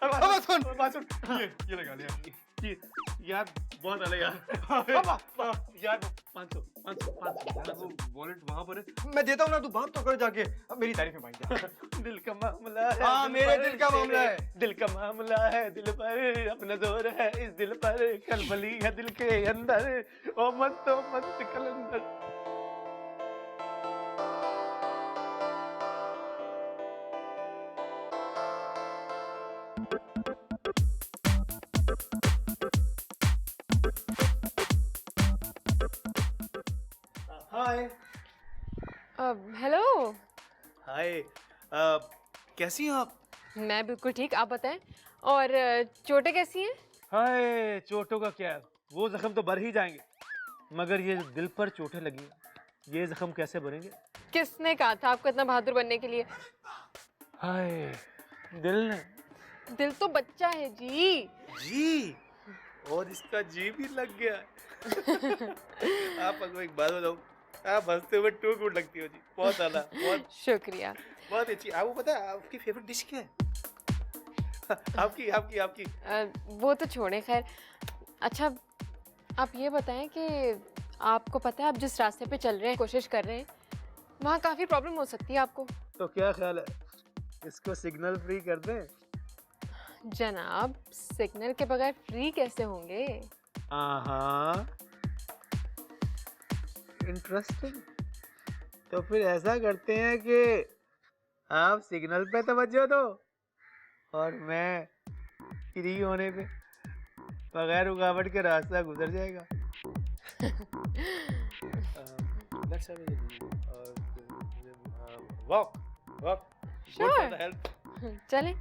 अब सुन ये लगा लिया ये यार बहुत अलग यार 500 वॉलेट वहां पर है, मैं देता हूँ ना, तू बात तो कर जाके। अब मेरी तारीफ में भाई दिल का मामला है, हाँ, मेरे दिल का मामला है। दिल का मामला है, दिल पर अपना जोर है, इस दिल पर खलबली है दिल के अंदर, ओ मत कलंदर। Hi hello. हाय कैसी हैं आप? मैं बिल्कुल ठीक, आप बताएं। और चोटें कैसी हैं? हाय चोटों का क्या है, वो जख्म तो भर ही जाएंगे, मगर ये जो दिल पर चोटें लगी हैं, ये जख्म कैसे भरेंगे? किसने कहा था आपको इतना बहादुर बनने के लिए? हाय दिल ने। दिल तो बच्चा है जी। जी, और इसका जी भी लग गया। आप अगर एक बात बताओ, आप हंसते हुए टू गुड लगती हो जी, बहुत आला, बहुत शुक्रिया। बहुत अच्छी। आपको पता है आपकी फेवरेट डिश क्या है? आपकी आपकी आपकी वो तो छोड़ें, खैर। अच्छा आप ये बताएं कि आपको पता है आप जिस रास्ते पे चल रहे हैं, कोशिश कर रहे हैं, वहाँ काफ़ी प्रॉब्लम हो सकती है आपको। तो क्या ख्याल है, इसको सिग्नल फ्री कर दें? जनाब, सिग्नल के बगैर फ्री कैसे होंगे? इंटरेस्टिंग। तो फिर ऐसा करते हैं कि आप सिग्नल पे तवज्जो दो और मैं फ्री होने पे बगैर रुकावट के रास्ता गुजर जाएगा। Walk walk Sure. चलें।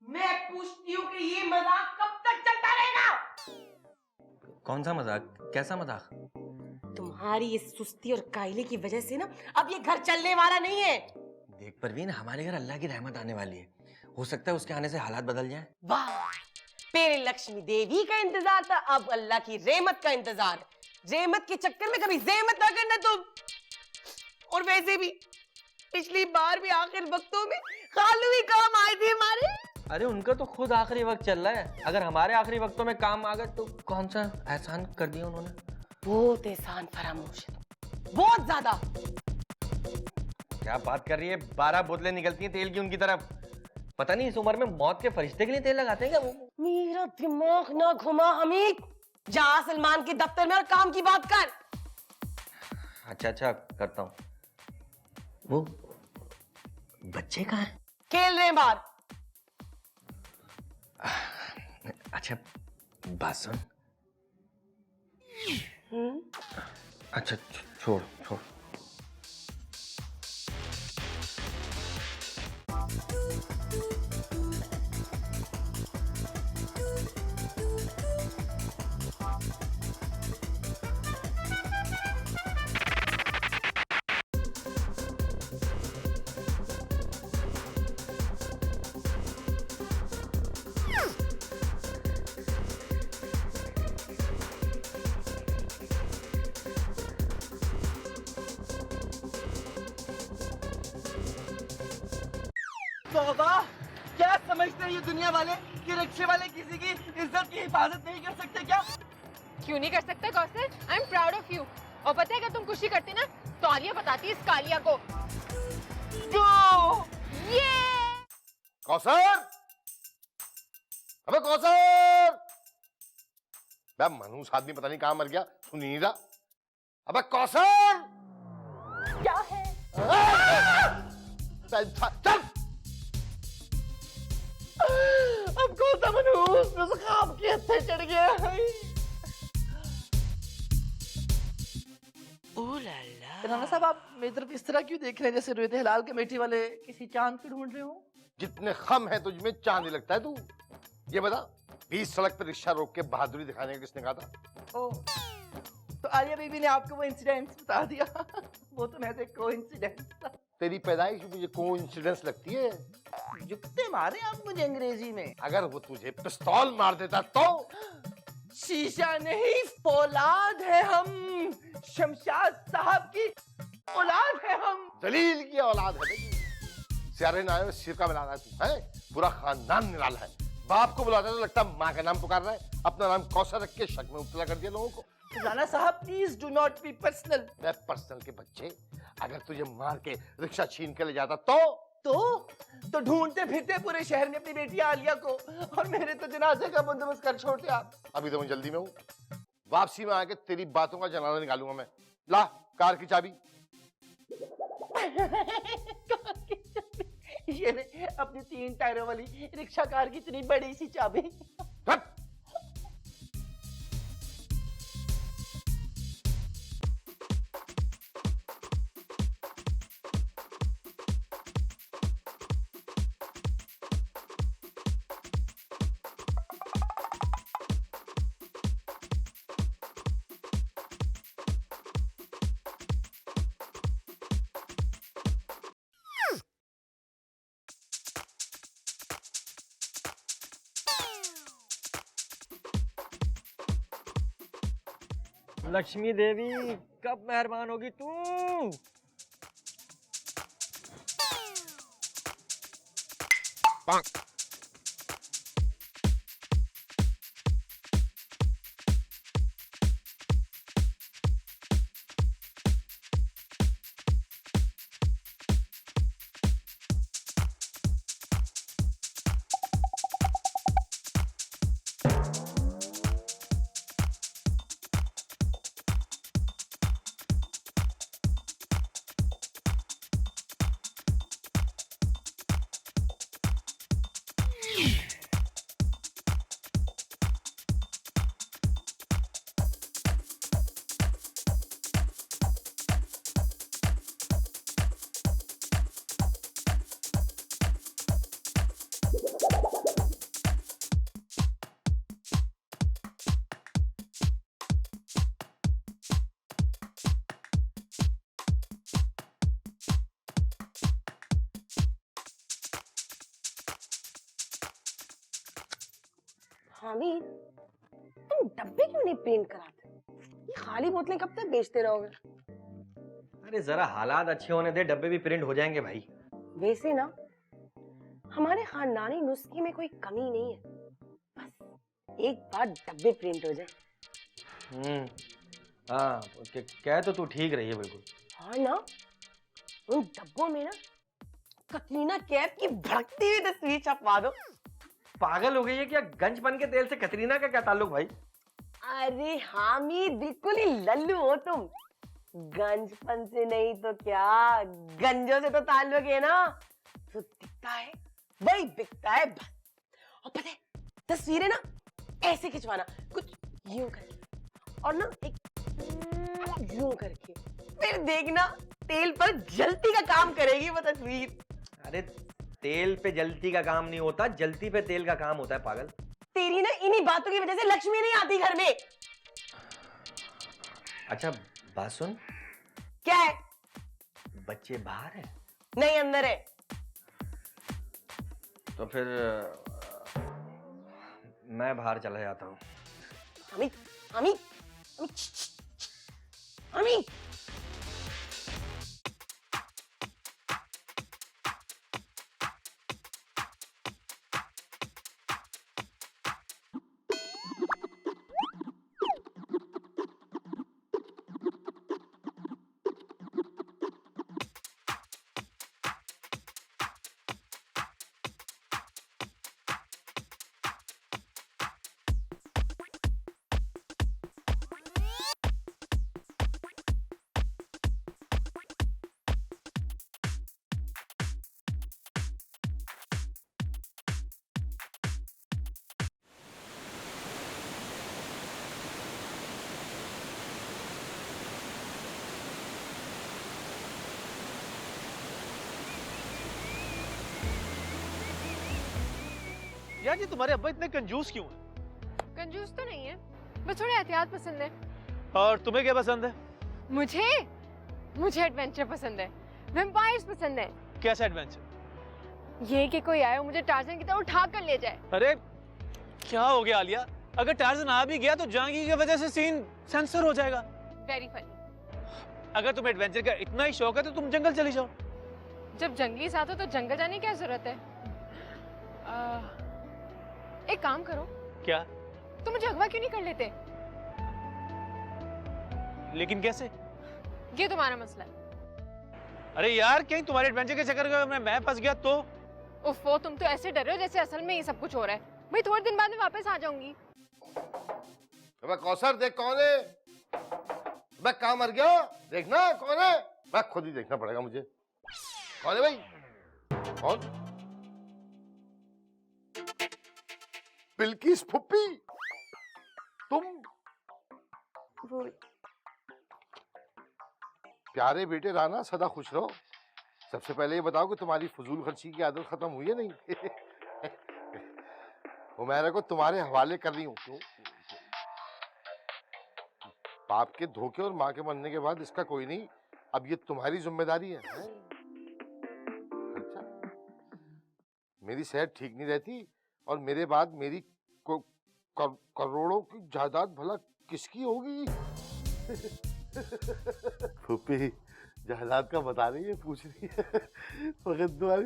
मैं पूछती हूँ कि ये मजाक कब तक चलता रहेगा? कौन सा मजाक, कैसा मजाक? तुम्हारी इस सुस्ती और कायले की वजह से ना अब ये घर चलने वाला नहीं है। देख परवीन, हमारे घर अल्लाह की रहमत आने वाली है, हो सकता है उसके आने से हालात बदल जाएं। वाह, पहले लक्ष्मी देवी का इंतजार था, अब अल्लाह की रहमत का इंतजार। रहमत के चक्कर में कभी ज़हमत ना करना तुम। और वैसे भी पिछली बार भी आखिर वक्तों में खालू ही काम आए थे हमारे। अरे उनका तो खुद आखिरी वक्त चल रहा है, अगर हमारे आखिरी वक्तों में काम आ गए तो कौन सा एहसान कर दिया उन्होंने। बहुत एहसान फरामोश है, बहुत ज्यादा। क्या बात कर रही है, 12 बोतलें निकलती हैं तेल की उनकी तरफ। पता नहीं इस उम्र में मौत के फरिश्ते के लिए तेल लगाते हैं क्या वो? मेरा दिमाग ना घुमा हमीद, जा सलमान के दफ्तर में और काम की बात कर। अच्छा करता हूँ। वो बच्चे कहाँ हैं? खेल रहे हैं बाहर। अच्छा बात सुन। अच्छा छोड़। बाबा, क्या समझते हैं ये दुनिया वाले कि रिक्शे वाले किसी की इज्जत की हिफाजत नहीं कर सकते क्या? क्यों नहीं कर सकते Kausar? I am proud of you. और पता है अगर तुम खुशी करती ना तो आलिया बताती इस कालिया को। गो! ये कौसर, अबे कौसर, बे मनहूस आदमी पता नहीं कहाँ मर गया, सुन नहीं रहा। अबे कौसर, क्या है? चल। अब कौन सा मनहूस उस ख्वाब के हत्थे चढ़ गया है? राणा साहब, आप मेरी तरफ इस तरह क्यों देख रहे हैं जैसे रोहित हिलाल कमेटी वाले किसी चांद को ढूंढ रहे हो? जितने खम है तुझमें चांद ही लगता है तू। ये बता, 20 सड़क पर रिक्शा रोक के बहादुरी दिखाने का किसने कहा था? ओ, तो आलिया बीबी ने आपको वो इंसिडेंट बता दिया। वो तो महज एक कोइंसिडेंस था। तेरी पैदाइश मुझे कोइंसिडेंस लगती है। जुगते मारे आप मुझे अंग्रेजी में। अगर वो तुझे पिस्तौल मार देता तो? शीशा नहीं फौलाद है हम, शमशाद साहब की औलाद है हम। जलील की औलाद है बेटी। सियारे नाये में सिर का मिलाना है तू, है? पूरा खानदान निराला है। बाप को बुलाता तो लगता माँ का नाम पुकार रहा है। अपना नाम कौशल रख के शक में मुब्तला कर दिया लोगों को। राणा साहब please do not be personal. मैं पर्सनल के बच्चे, अगर तुझे मार के रिक्शा छीन के ले जाता तो ढूंढते फिरते पूरे शहर में अपनी बेटी आलिया को, और मेरे तो जनाजे का बंदोबस्त कर छोड़ते आप। अभी तो मैं जल्दी में हूँ, वापसी में आके तेरी बातों का जनाजा निकालूंगा मैं। ला कार की चाबी। ये ले अपनी 3 टायरों वाली रिक्शा कार की इतनी बड़ी सी चाबी। लक्ष्मी देवी कब मेहरबान होगी तू? हामिद, तुम डब्बे क्यों नहीं पेंट कराते? ये खाली बोतलें कब तक बेचते रहोगे? अरे जरा हालात अच्छे होने दे, डब्बे भी प्रिंट हो जाएंगे भाई। वैसे ना हमारे खानदानी नुस्खे में कोई कमी नहीं है, बस एक बार डब्बे प्रिंट हो जाए। हाँ कह तो तू ठीक रही है बिल्कुल। हाँ ना, उन डब्बों में ना कटरीना कैफ की भड़कती हुई तस्वीर छपवा दो। पागल हो गई है क्या? गंजपन के तेल से कतरीना का क्या ताल्लुक भाई? अरे हामिद, बिल्कुल ही लल्लू हो तुम। गंजपन से नहीं तो क्या, गंजों से तो ताल्लुक है ना। जो दिखता है वही बिकता है बस। और पता है, तस्वीरें ना ऐसे खिंचवाना, कुछ यूं करके और ना एक यूं करके, फिर देखना तेल पर जलती का काम करेगी वो तस्वीर। अरे तेल पे जलती का काम नहीं होता, जलती पे तेल का काम होता है पागल। तेरी ना इन्हीं बातों की वजह से लक्ष्मी नहीं आती घर में। अच्छा बात सुन। क्या है? बच्चे बाहर है? नहीं, अंदर है। तो फिर मैं बाहर चला जाता हूँ। अमित, अमित, अमित, यार ये तुम्हारे अब्बा इतने कंजूस क्यों हैं? कंजूस तो नहीं है, बस थोड़े एहतियात पसंद है। और तुम्हें क्या पसंद है? मुझे एडवेंचर पसंद है। वैम्पायर्स पसंद है। कैसा एडवेंचर? ये कि कोई आए और मुझे टार्जन की तरह उठा कर ले जाए। अरे क्या हो गया आलिया? अगर टार्जन आ भी गया तो जहांगीर की वजह से सीन सेंसर हो जाएगा। Very funny. अगर तुम्हें एडवेंचर का इतना ही शौक है तो तुम जंगल चली जाओ। जब जंगली साथ हो तो जंगल जाने की क्या जरूरत है? एक काम करो, क्या? तुम मुझे अगवा क्यों नहीं कर लेते? लेकिन कैसे? ये तुम्हारा मसला है। अरे यार कहीं तुम्हारे एडवेंचर के चक्कर में मैं फंस गया तो? उफ़ो, तुम तो ऐसे डर रहे हो जैसे असल में ये सब कुछ हो रहा है। भाई थोड़े दिन बाद में वापस आ जाऊंगी। अबे कौसर देख कौन है? मैं कहाँ मर गया? देखना कौन है? मैं खुद ही देखना पड़ेगा मुझे। कौन है भाई? कौन? बिल्किस फुप्पी? तुम? वो प्यारे बेटे राना, सदा खुश रहो। सबसे पहले ये बताओ कि तुम्हारी फजूल खर्ची की आदत खत्म हुई है नहीं? हुमैरा को तुम्हारे हवाले कर रही हूँ। क्यों? बाप के धोखे और माँ के मरने के बाद इसका कोई नहीं, अब ये तुम्हारी जिम्मेदारी है। अच्छा, मेरी सेहत ठीक नहीं रहती और मेरे बाद मेरी करोड़ों की जायदाद भला किसकी होगी? फूफी जायदाद का बता रही है, पूछ रही है। मगर तुम्हारी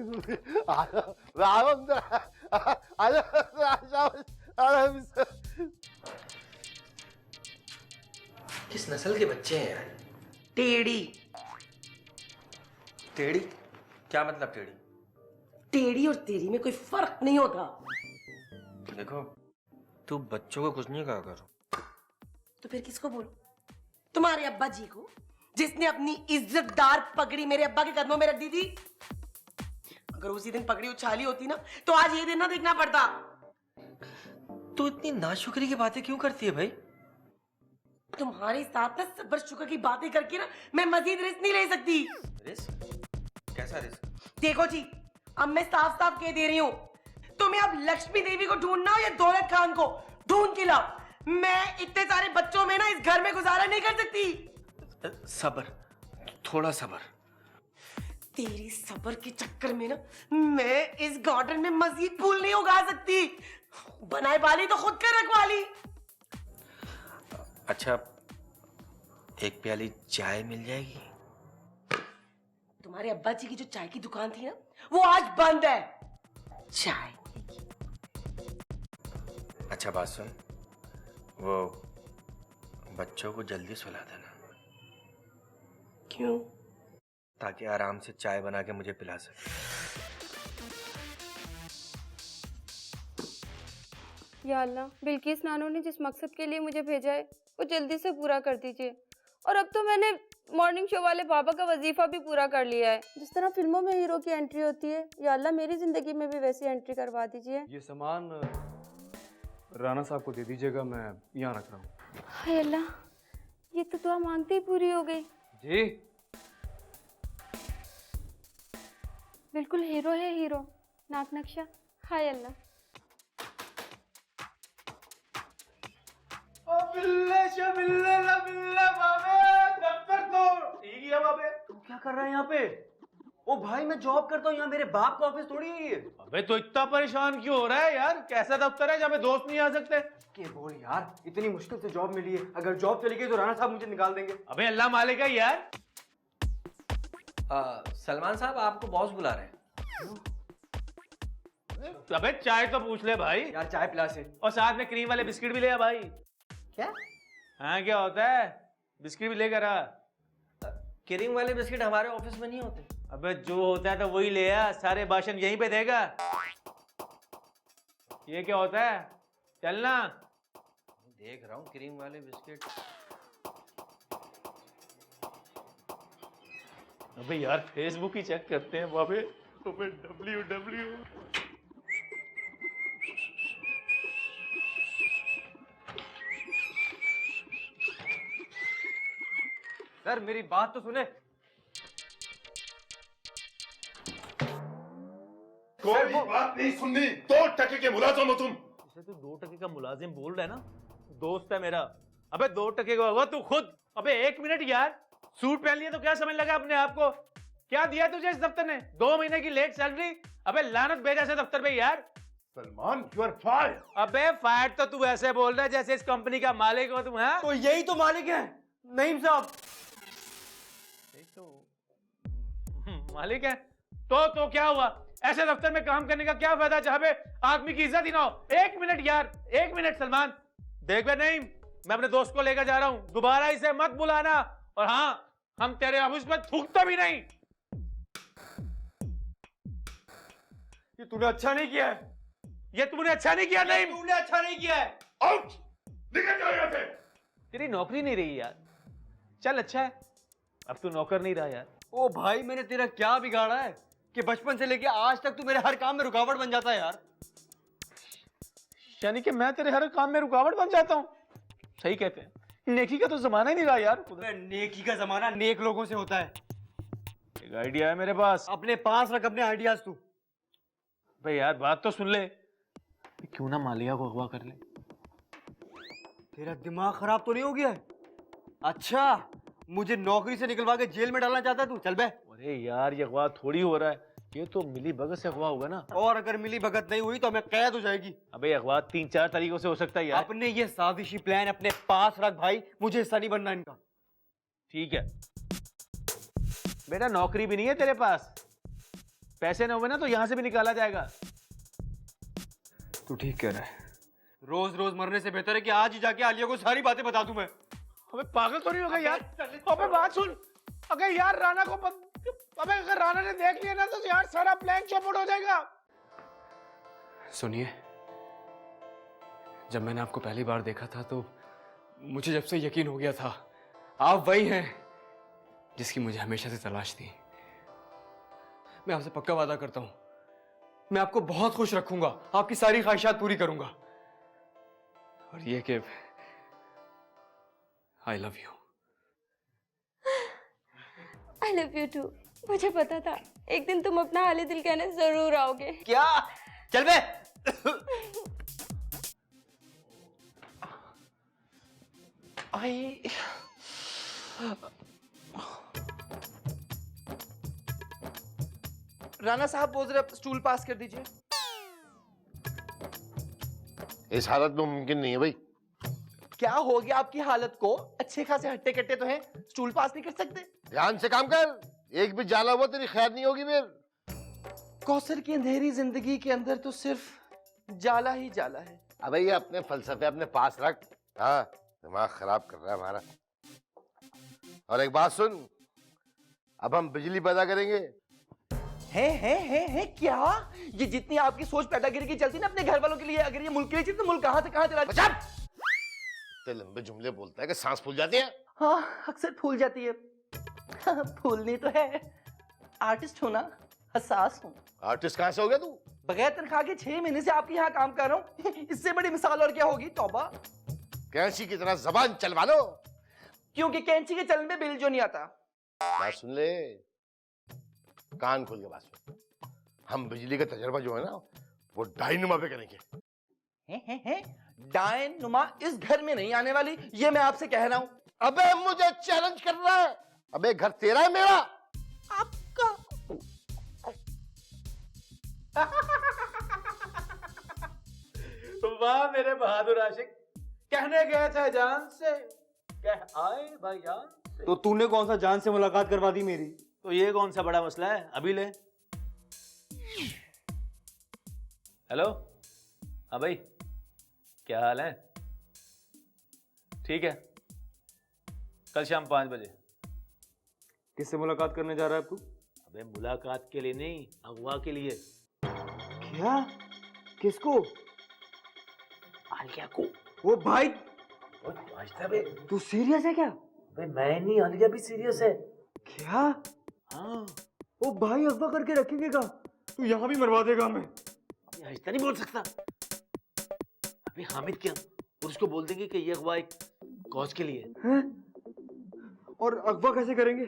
किस नस्ल के बच्चे हैं यार? टेढ़ी। टेढ़ी? क्या मतलब टेढ़ी? टेढ़ी और तेरी में कोई फर्क नहीं होता। देखो तू बच्चों को कुछ नहीं कहा करो। तो फिर किसको बोलूं? तुम्हारे अब्बा जी को, जिसने अपनी इज्जतदार पगड़ी मेरे अब्बा के कदमों में रख दी थी। अगर उसी दिन पगड़ी उछाली होती ना तो आज ये दिन ना देखना पड़ता। तू इतनी नाशुक्री की बातें क्यों करती है भाई? तुम्हारे साथ ना सब्र शुक्र की बातें करके ना मैं मजीद रिस्क नहीं ले सकती। रिस्क? कैसा रिस्क? देखो जी, अब मैं साफ साफ कह दे रही हूँ, तुम्हें अब लक्ष्मी देवी को ढूंढना हो या दौलत खान को, ढूंढ के लाओ। मैं इतने सारे बच्चों में ना इस घर में गुजारा नहीं कर सकती। सब्र, थोड़ा सब्र। तेरी सब्र के चक्कर में ना मैं इस गार्डन में मजीद फूल नहीं उगा सकती। बनाए वाली तो खुद कर रखवाली। अच्छा, एक प्याली चाय मिल जाएगी? तुम्हारे अब्बा जी की जो चाय की दुकान थी ना, वो आज बंद है। चाय? अच्छा बात सुन, वो बच्चों को जल्दी सुला देना। क्यों? ताकि आराम से चाय बना के मुझे पिला सके। या अल्लाह, बिल्किस नानो ने जिस मकसद के लिए मुझे भेजा है वो जल्दी से पूरा कर दीजिए। और अब तो मैंने मॉर्निंग शो वाले बाबा का वजीफा भी पूरा कर लिया है। जिस तरह फिल्मों में हीरो की एंट्री होती है, या अल्लाह मेरी जिंदगी में भी वैसी एंट्री करवा दीजिए। ये सामान राना साहब को दे दीजिएगा, मैं यहाँ रख रहा हूँ। हाय अल्लाह, ये तो दुआ मांगते ही पूरी हो गई। जी बिल्कुल हीरो है, हीरो। नाक नक्शा। हाय अल्लाह। बिल्ले शबिल्ले लबिल्ले बाबे, दफ्तर तोड़। ठीक है बाबे। तू क्या कर रहा है यहाँ पे? ओ भाई, मैं जॉब करता हूँ यहाँ, मेरे बाप का ऑफिस थोड़ी है ये। अबे तो इतना परेशान क्यों हो रहा है यार? कैसा दफ्तर है जहाँ पे दोस्त नहीं आ सकते? के बोल यार, इतनी मुश्किल से जॉब मिली है, अगर जॉब चली गई तो राणा साहब मुझे निकाल देंगे। अबे अल्लाह मालिक है यार। सलमान साहब आपको बॉस बुला रहे हैं। अबे चाय तो पूछ ले भाई। यार चाय पिला से। और साथ में क्रीम वाले बिस्किट भी ले आ भाई। क्या? हाँ क्या होता है, बिस्किट भी लेकर आ। क्रीम वाले बिस्किट हमारे ऑफिस में नहीं होते। अबे जो होता है तो वही ले आ, सारे भाषण यहीं पे देगा। ये क्या होता है, चलना। देख रहा हूँ क्रीम वाले बिस्किट। अबे यार फेसबुक ही चेक करते हैं बाबे। अबे WW। सर मेरी बात तो सुने। कोई बात नहीं सुननी, 2 टके के मुलाजिम हो तुम। इसे तू 2 टके का मुलाजिम बोल रहा है ना? दोस्त है मेरा। अबे 2 टके का होगा तू खुद। अबे 1 मिनट यार, सूट पहन लिया तो क्या समझ लगा अपने आप को? क्या दिया तुझे इस दफ्तर ने? 2 महीने की लेट सैलरी। अबे लानत भेजा ऐसे दफ्तर पे यार। Salman, you are fire. अबे फायर तो तू ऐसे बोल रहा है जैसे इस कंपनी का मालिक हो तुम। हाँ तो यही तो मालिक है नईम साहब। मालिक है तो क्या हुआ? ऐसे दफ्तर में काम करने का क्या फायदा जहां पे आदमी की इज्जत ही ना हो। 1 मिनट यार, 1 मिनट सलमान। देख बे नहीं, मैं अपने दोस्त को लेकर जा रहा हूं, दोबारा इसे मत बुलाना। और हाँ, हम तेरे ऑफिस में थूकते भी नहीं। ये तूने अच्छा नहीं किया है। ये तूने अच्छा नहीं किया। नहीं, तूने अच्छा नहीं किया है। आउट, निकल जाओ यहाँ से। तेरी नौकरी नहीं रही यार। चल अच्छा है, अब तू नौकर नहीं रहा यार। ओ भाई, मैंने तेरा क्या बिगाड़ा है कि बचपन से लेके आज तक तू मेरे हर काम में रुकावट बन जाता है यार। यानी कि मैं तेरे हर काम में रुकावट बन जाता हूँ? सही कहते हैं, नेकी का तो जमाना ही नहीं रहा यार। नेकी का जमाना नेक लोगों से होता है। एक आइडिया है मेरे पास। अपने पास रख अपने आइडियाज तू। भाई यार बात तो सुन ले, क्यों ना मालिया को अगवा कर ले। तेरा दिमाग खराब तो नहीं हो गया है? अच्छा, मुझे नौकरी से निकलवा के जेल में डालना चाहता है तू? चल बे। अरे यार ये अगवा थोड़ी हो रहा है, ये तो मिली भगत से अगवा होगा ना। और अगर मिली भगत नहीं हुई तो हमें कैद हो जाएगी। अबे अगवा 3-4 तरीकों से हो सकता है यार। अपने ये साजिशी प्लान अपने पास रख भाई, मुझे हिस्सा नहीं बनना इनका। ठीक है बेटा, नौकरी भी नहीं है तेरे पास, पैसे ना हुए ना तो यहां से भी निकाला जाएगा। तू ठीक कह रहा है। रोज रोज मरने से बेहतर है कि आज ही जाके आलिया को सारी बातें बता दूं मैं। अबे पागल तो नहीं हो गया यार? अबे बात सुन, अगर यार राणा को अबे अगर राणा ने देख लिया ना तो यार सारा प्लान चौपट हो जाएगा। सुनिए, जब मैंने आपको पहली बार देखा था तो मुझे जब से यकीन हो गया था आप वही हैं जिसकी मुझे हमेशा से तलाश थी। मैं आपसे पक्का वादा करता हूं, मैं आपको बहुत खुश रखूंगा, आपकी सारी ख्वाहिशात पूरी करूंगा। और ये कि I love you. I love you too. मुझे पता था एक दिन तुम अपना हाले दिल कहने जरूर आओगे। क्या? चल बे। राणा साहब बोल रहे स्टूल पास कर दीजिए। इस हालत में मुमकिन नहीं है भाई। क्या हो गया आपकी हालत को? अच्छे खासे हट्टे कट्टे तो हैं, स्टूल पास नहीं कर सकते? ध्यान से काम कर, एक भी जाला हुआ तेरी खैर नहीं होगी फिर। कौसर की अंधेरी जिंदगी के अंदर तो सिर्फ जाला ही जाला है। अबे ये अपने फलसफे अपने पास रख। हाँ, दिमाग खराब कर रहा है हमारा। और एक बात सुन, अब हम बिजली पैदा करेंगे। है क्या? ये जितनी आपकी सोच पैदागिरी की चलती ना अपने घर वालों के लिए, अगर ये मुल्क के लिए चलती तो मुल्क कहां से कहां चला। इतने लंबे जुमले बोलता है कि सांस फूल जाती है। हाँ, अक्सर फूल जाती है। फूलनी तो है, आर्टिस्ट होना, हसास हूँ। आर्टिस्ट कहां से हो गया तू? बगैर तनख्वाह के 6 महीने से आपके यहाँ काम कर रहा हूँ। इससे बड़ी मिसाल और क्या होगी? तौबा। कैंची की तरह जबान चलवा लो। क्योंकि कैंची के चलन में बिल जो नहीं आता। बात सुन ले, कान खोल के बात सुन। हम बिजली का तजर्बा जो है ना वो डायनुमा पे करेंगे। हैं? डायनुमा इस घर में नहीं आने वाली, ये मैं आपसे कह रहा हूँ। अबे मुझे चैलेंज कर रहा है? अबे घर तेरा है मेरा? आपका। वाह मेरे बहादुर आशिक, कहने गए थे जान से कह आए भाईजान से। तो तूने कौन सा जान से मुलाकात करवा दी मेरी? तो ये कौन सा बड़ा मसला है? अभी ले। हेलो, हाँ भाई, क्या हाल है? ठीक है, कल शाम 5 बजे। किससे मुलाकात करने जा रहा है तू? अबे मुलाकात के लिए नहीं, अगवा के लिए। क्या? किसको? आलिया को। वो भाई, तू सीरियस है क्या? भाई मैं नहीं, आलिया भी सीरियस है। क्या? हाँ। वो भाई अगवा करके रखेंगे का? तू यहाँ भी मरवा देगा हमें। ऐसा नहीं बोल सकता। अबे हामिद क्या, और उसको बोल देंगे कि ये अगवा एक कॉज के लिए है। और अगवा कैसे करेंगे?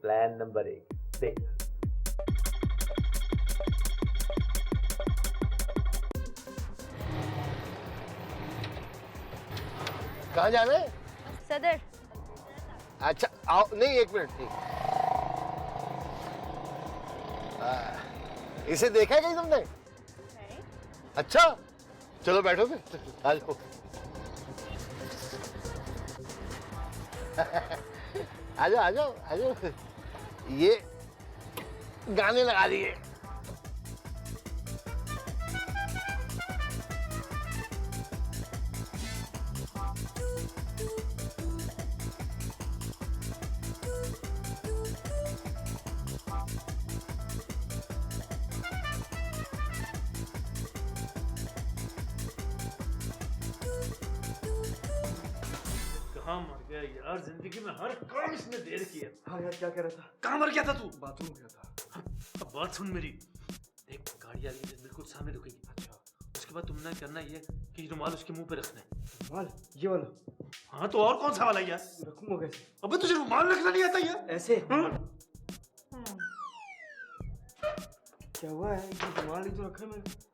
प्लान नंबर 1 देख। कहाँ जा रहे हैं? सदर। अच्छा आओ, नहीं 1 मिनट। ठीक, इसे देखा है कहीं तुमने? अच्छा चलो बैठो फिर, आ जाओ। आ जाओ आ जाओ आ जाओ। ये गाने लगा दिए। कहाँ मर गया यार, जिंदगी में हर काम इसने देर की है। हाँ यार, क्या कह रहा था? कहाँ मर गया था तू? बाथरूम गया था। अब बात सुन मेरी, देख गाड़ी आ रही है बिल्कुल सामने रुकेगी। अच्छा, उसके बाद तुमने करना ये कि रुमाल उसके मुंह पे रखना है। रुमाल? ये वाला? हाँ तो और कौन सा वाला यार? रखूंगा कैसे? अबे तुझे रुमाल रखना नहीं आता यार? ऐसे? क्या हुआ है? ये रुमाल ही तो रखा है मैंने।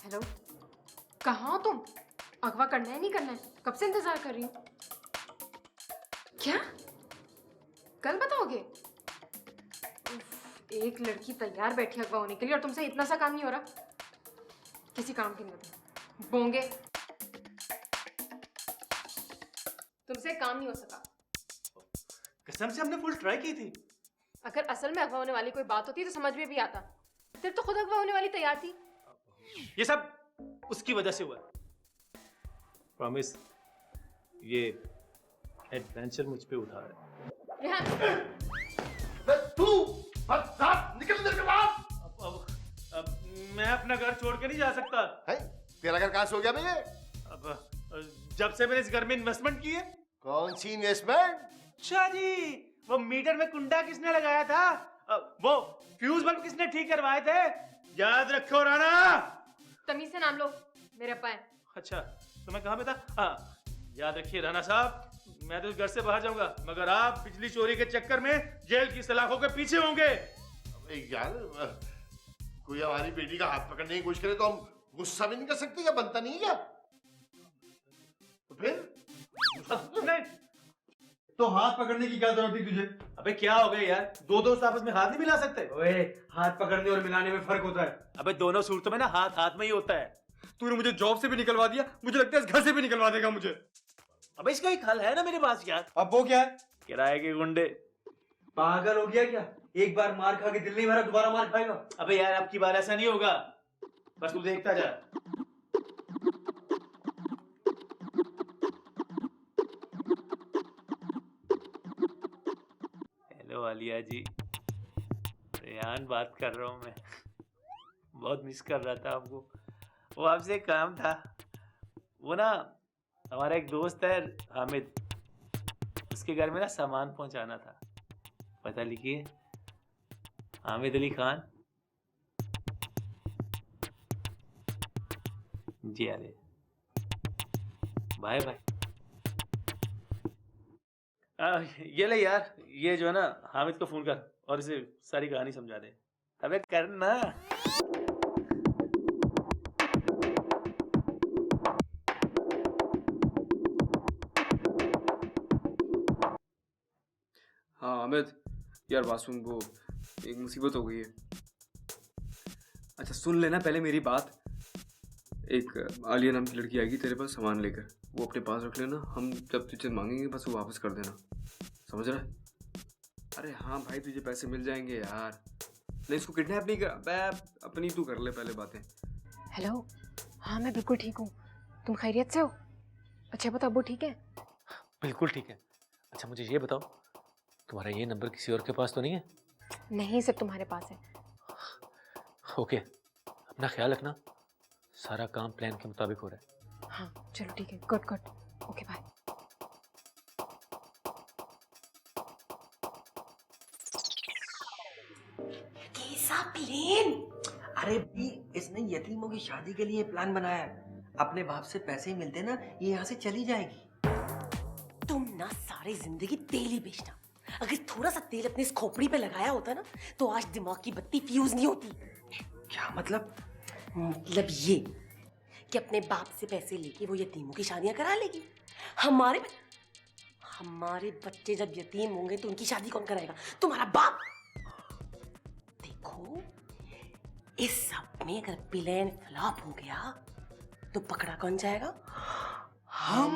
हेलो, कहाँ हो तुम? अगवा करना है नहीं करना है? कब से इंतजार कर रही हूँ। क्या कल बताओगे? उफ, एक लड़की तैयार बैठी अगवा होने के लिए और तुमसे इतना सा काम नहीं हो रहा। किसी काम की नहीं होती बोंगे, तुमसे काम नहीं हो सका। कसम से हमने फुल ट्राई की थी। अगर असल में अगवा होने वाली कोई बात होती तो समझ में भी आता। फिर तो खुद अगवा होने वाली तैयार थी। ये सब उसकी वजह से हुआ। प्रॉमिस, ये एडवेंचर मुझ पे उठा है। तू निकल मेरे बाहर। अब मैं अपना घर छोड़ के नहीं जा सकता। है? तेरा घर कहाँ से हो गया भैया? अब जब से मैंने इस घर में इन्वेस्टमेंट की है। कौन सी इन्वेस्टमेंट? अच्छा जी, वो मीटर में कुंडा किसने लगाया था? वो फ्यूज बल्ब किसने ठीक करवाए थे? याद रखो राणा। तमीज से नाम लो, मेरे अप्पा है। अच्छा, तो मैं कहाँ पे था? हाँ, याद रखिए राणा साहब, मैं तो घर से बाहर जाऊंगा मगर आप बिजली चोरी के चक्कर में जेल की सलाखों के पीछे होंगे। यार कोई हमारी बेटी का हाथ पकड़ने की कोशिश करे तो हम गुस्सा भी नहीं कर सकते? क्या बनता नहीं है क्या? तो फिर नहीं तो हाथ पकड़ने की क्या जरूरत थी तुझे? अबे क्या हो गया यार, दो दोस्त आपस में हाथ नहीं मिला सकते? ओए, हाथ पकड़ने और मिलाने में फर्क होता है। अबे दोनों सूरतों में ना हाथ हाथ में ही होता है। तूने मुझे जॉब से भी निकलवा दिया, मुझे लगता है इस घर से भी निकलवा देगा मुझे। अबे इसका एक हल है ना मेरे पास यार। अब वो क्या है? किराए के गुंडे। पागल हो गया क्या? एक बार मार खा के दिल नहीं भरा, दोबारा मार खाएगा? अबे यार अब की बार ऐसा नहीं होगा, बस तू देखता जा। हेलो आलिया जी, रेहान बात कर रहा हूँ मैं। बहुत मिस कर रहा था आपको। वो आपसे एक काम था। वो ना हमारा एक दोस्त है हामिद, उसके घर में ना सामान पहुंचाना था। पता लिखिए, हामिद अली खान। जी आले, बाय बाय। ये ले यार, ये जो है ना हामिद को फोन कर और इसे सारी कहानी समझा दे। अबे करना। हाँ हामिद, यार बात सुन, वो एक मुसीबत हो गई है। अच्छा सुन लेना पहले मेरी बात। एक आलिया नाम की लड़की आएगी तेरे पास सामान लेकर, वो अपने पास रख लेना। हम जब तुझे मांगेंगे बस वो वापस कर देना। समझ रहा है? अरे हाँ भाई, तुझे पैसे मिल जाएंगे यार। नहीं, इसको किडनैप नहीं कर, बे अपनी तू कर ले पहले बातें। हेलो, हाँ मैं बिल्कुल ठीक हूँ। तुम खैरियत से हो? अच्छा बताओ, वो ठीक है? बिल्कुल ठीक है। अच्छा मुझे ये बताओ, तुम्हारा ये नंबर किसी और के पास तो नहीं है? नहीं, सिर्फ तुम्हारे पास है। ओके, अपना ख्याल रखना। सारा काम प्लान के मुताबिक हो रहा है। हाँ चलो ठीक है, गुड गुड, ओके बाय। कैसा प्लान? अरे भी इसने यतीमों की शादी के लिए प्लान बनाया है। अपने बाप से पैसे ही मिलते ना, ये यहाँ से चली जाएगी। तुम ना सारी जिंदगी तेल ही बेचना। अगर थोड़ा सा तेल अपने इस खोपड़ी पे लगाया होता ना, तो आज दिमाग की बत्ती फ्यूज नहीं होती। क्या मतलब? मतलब ये कि अपने बाप से पैसे लेके वो यतीमों की शादियां करा लेगी। हमारे बच्चे जब यतीम होंगे तो उनकी शादी कौन कराएगा? तुम्हारा बाप। देखो, इस सब में अगर प्लान फ्लॉप हो गया तो पकड़ा कौन जाएगा? हम।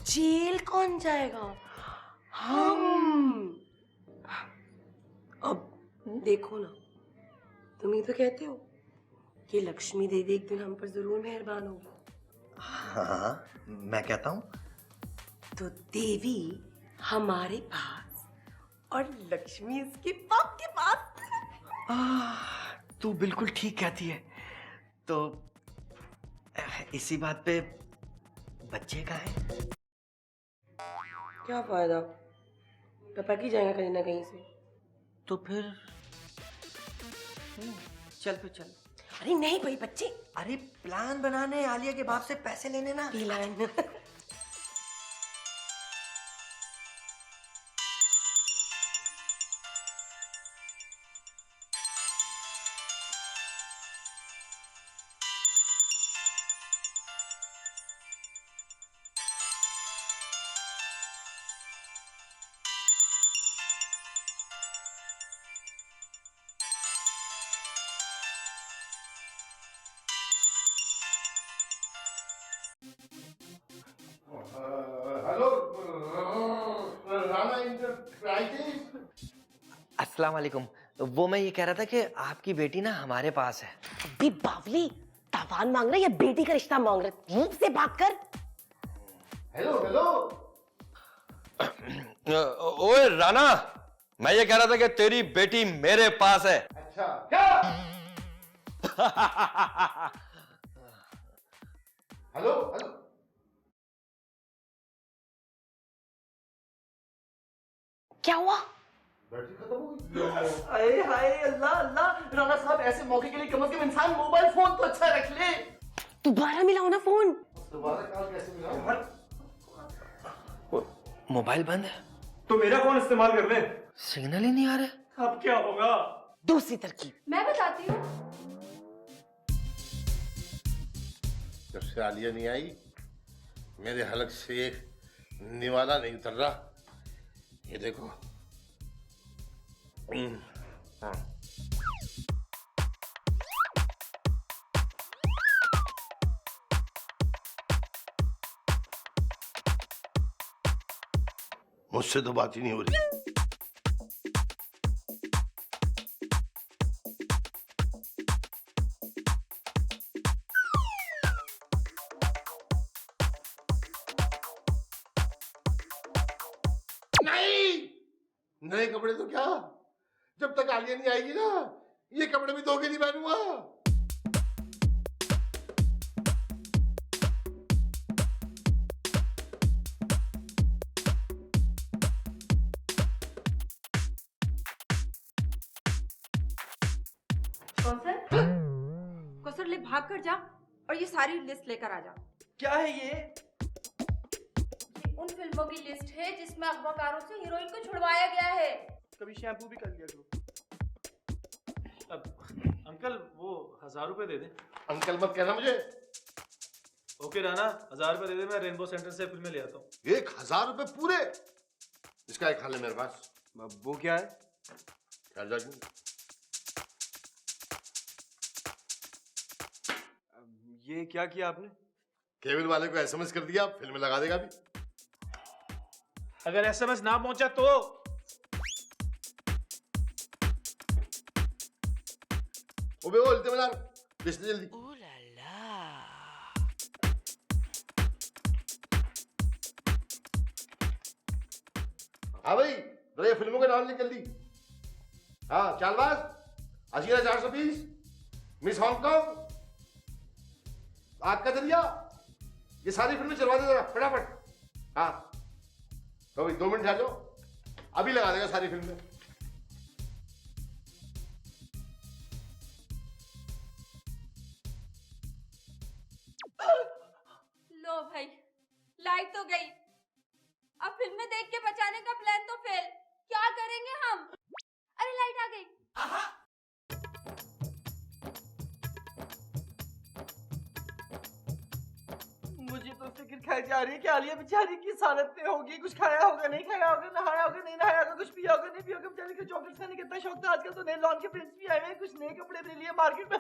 जेल कौन जाएगा? हम। अब देखो ना, तुम ही तो कहते हो कि लक्ष्मी देवी एक दिन हम पर जरूर मेहरबान होगी। हाँ, मैं कहता हूँ। तो देवी हमारे पास और लक्ष्मी इसके बाप के पास। तू बिल्कुल ठीक कहती है। तो इसी बात पे बच्चे का है। क्या फायदा, टपक ही जाएगा कहीं ना कहीं से। तो फिर चल चल। अरे नहीं भाई बच्चे, अरे प्लान बनाने आलिया के बाप से पैसे लेने ना। Plan hello Rana enterprises. अस्सलाम वालेकुम। वो मैं ये कह रहा था कि आपकी बेटी ना हमारे पास है। भी बावली, तावान मांग रहा है या बेटी का रिश्ता मांग रहा है? मुंह से बात कर। Hello hello. ओए राणा, मैं ये कह रहा था कि तेरी बेटी मेरे पास है। अच्छा क्या? Hello hello. क्या हुआ? बैटरी खत्म हो गई। अरे हाय अल्लाह अल्लाह, राणा साहब ऐसे मौके के लिए कम से कम इंसान मोबाइल फोन तो अच्छा रख ले। दोबारा मिलाओ ना फोन। दोबारा कॉल कैसे मिला? मोबाइल बंद है तो मेरा फोन इस्तेमाल कर ले। सिग्नल ही नहीं आ रहा। अब क्या होगा? दूसरी तरकीब मैं बताती हूँ। जब से आलिया नहीं आई, मेरे हलक से एक निवाला नहीं उतर रहा। ये देखो। हाँ। मुझसे तो बात ही नहीं हो रही। नए कपड़े तो क्या, जब तक आलिया नहीं आएगी ना, ये कपड़े भी धोके नहीं पहनूंगा। कौसर ले भाग कर जा और ये सारी लिस्ट लेकर आ जा। क्या है ये? उन फिल्मों की लिस्ट है जिसमें अगवाकारों से हीरोइन को छुड़वाया गया है। कभी शैम्पू भी कर लिया करो। अब अंकल वो 1000 रुपए दे दें। अंकल मत कहना मुझे। ओके राणा, 1000 रुपए दे दे, मैं रेनबो सेंटर से फिल्में ले आता हूँ। 1000 रुपए पूरे? इसका एक हाल है मेरे पास। वो क्या है? क्या जाएगी? ये क्या किया आपने? केबल वाले को एसएमएस कर दिया, फिल्म लगा देगा भी। अगर एसएमएस ना पहुंचा तो ओबे ओ इल्तिमास लिस्ट जल्दी। हाँ भाई ये फिल्मों के नाम लिख जल्दी। हाँ चालबाज, अजीरा 420, मिस हांगकांग, आग का दरिया, ये सारी फिल्में चलवा दे जरा फटाफट। हाँ तो भाई 2 मिनट ठहर जाओ, अभी लगा देगा सारी फिल्में। लो भाई, लाइट तो गई। अब फिल्में देख के बचाने का प्लान तो फेल। क्या करेंगे हम? अरे लाइट आ गई। मुझे तो फिक्र खाई जा रही है कि आलिया बेचारी की हालत में होगी। कुछ खाया होगा, नहीं खाया होगा, नहाया होगा, नहीं नहाया होगा, कुछ पिया होगा, नहीं पिया होगा। बेचारी को चॉकलेट्स खाने का कितना शौक था। आजकल तो नए लॉन के प्रिंस भी आए हुए हैं, कुछ नए कपड़े ले लिए मार्केट में।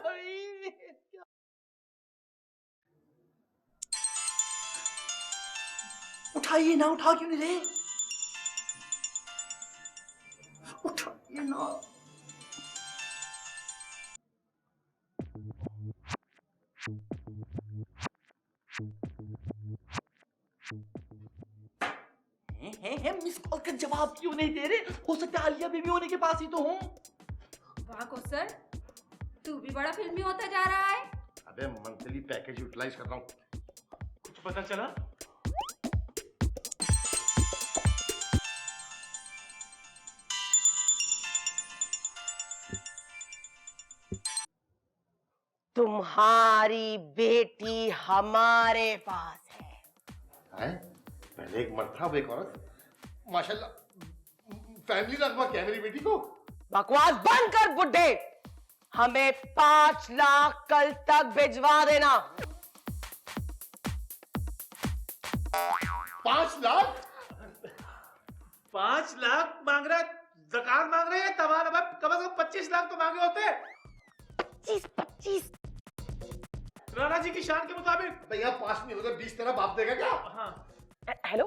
उठाइए ना, उठा क्यों नहीं रहे? उठाइए ना। मिस कॉल का जवाब क्यों नहीं दे रहे? हो सकता है आलिया बेबी होने के पास ही तो हूँ। वाह कौसर, तू भी बड़ा फिल्मी होता जा रहा है। अबे मंथली पैकेज यूटिलाइज कर रहा हूँ। कुछ पता चला? तुम्हारी बेटी हमारे पास है। पहले एक मर्द था, अब एक औरत। माशाल्लाह, फैमिली रखवा क्या मेरी बेटी को? बकवास बंद कर बुड्ढे। हमें 5 लाख कल तक भिजवा देना। 5 लाख? 5 लाख मांग रहा है, ज़कात मांग रहे हैं, तबाह ना, कम से कम 25 लाख तो मांगे होते। 25 राणा जी की शान के मुताबिक। भैया 5 नहीं होगा, 20 तेरा बाप देगा क्या? हाँ। हेलो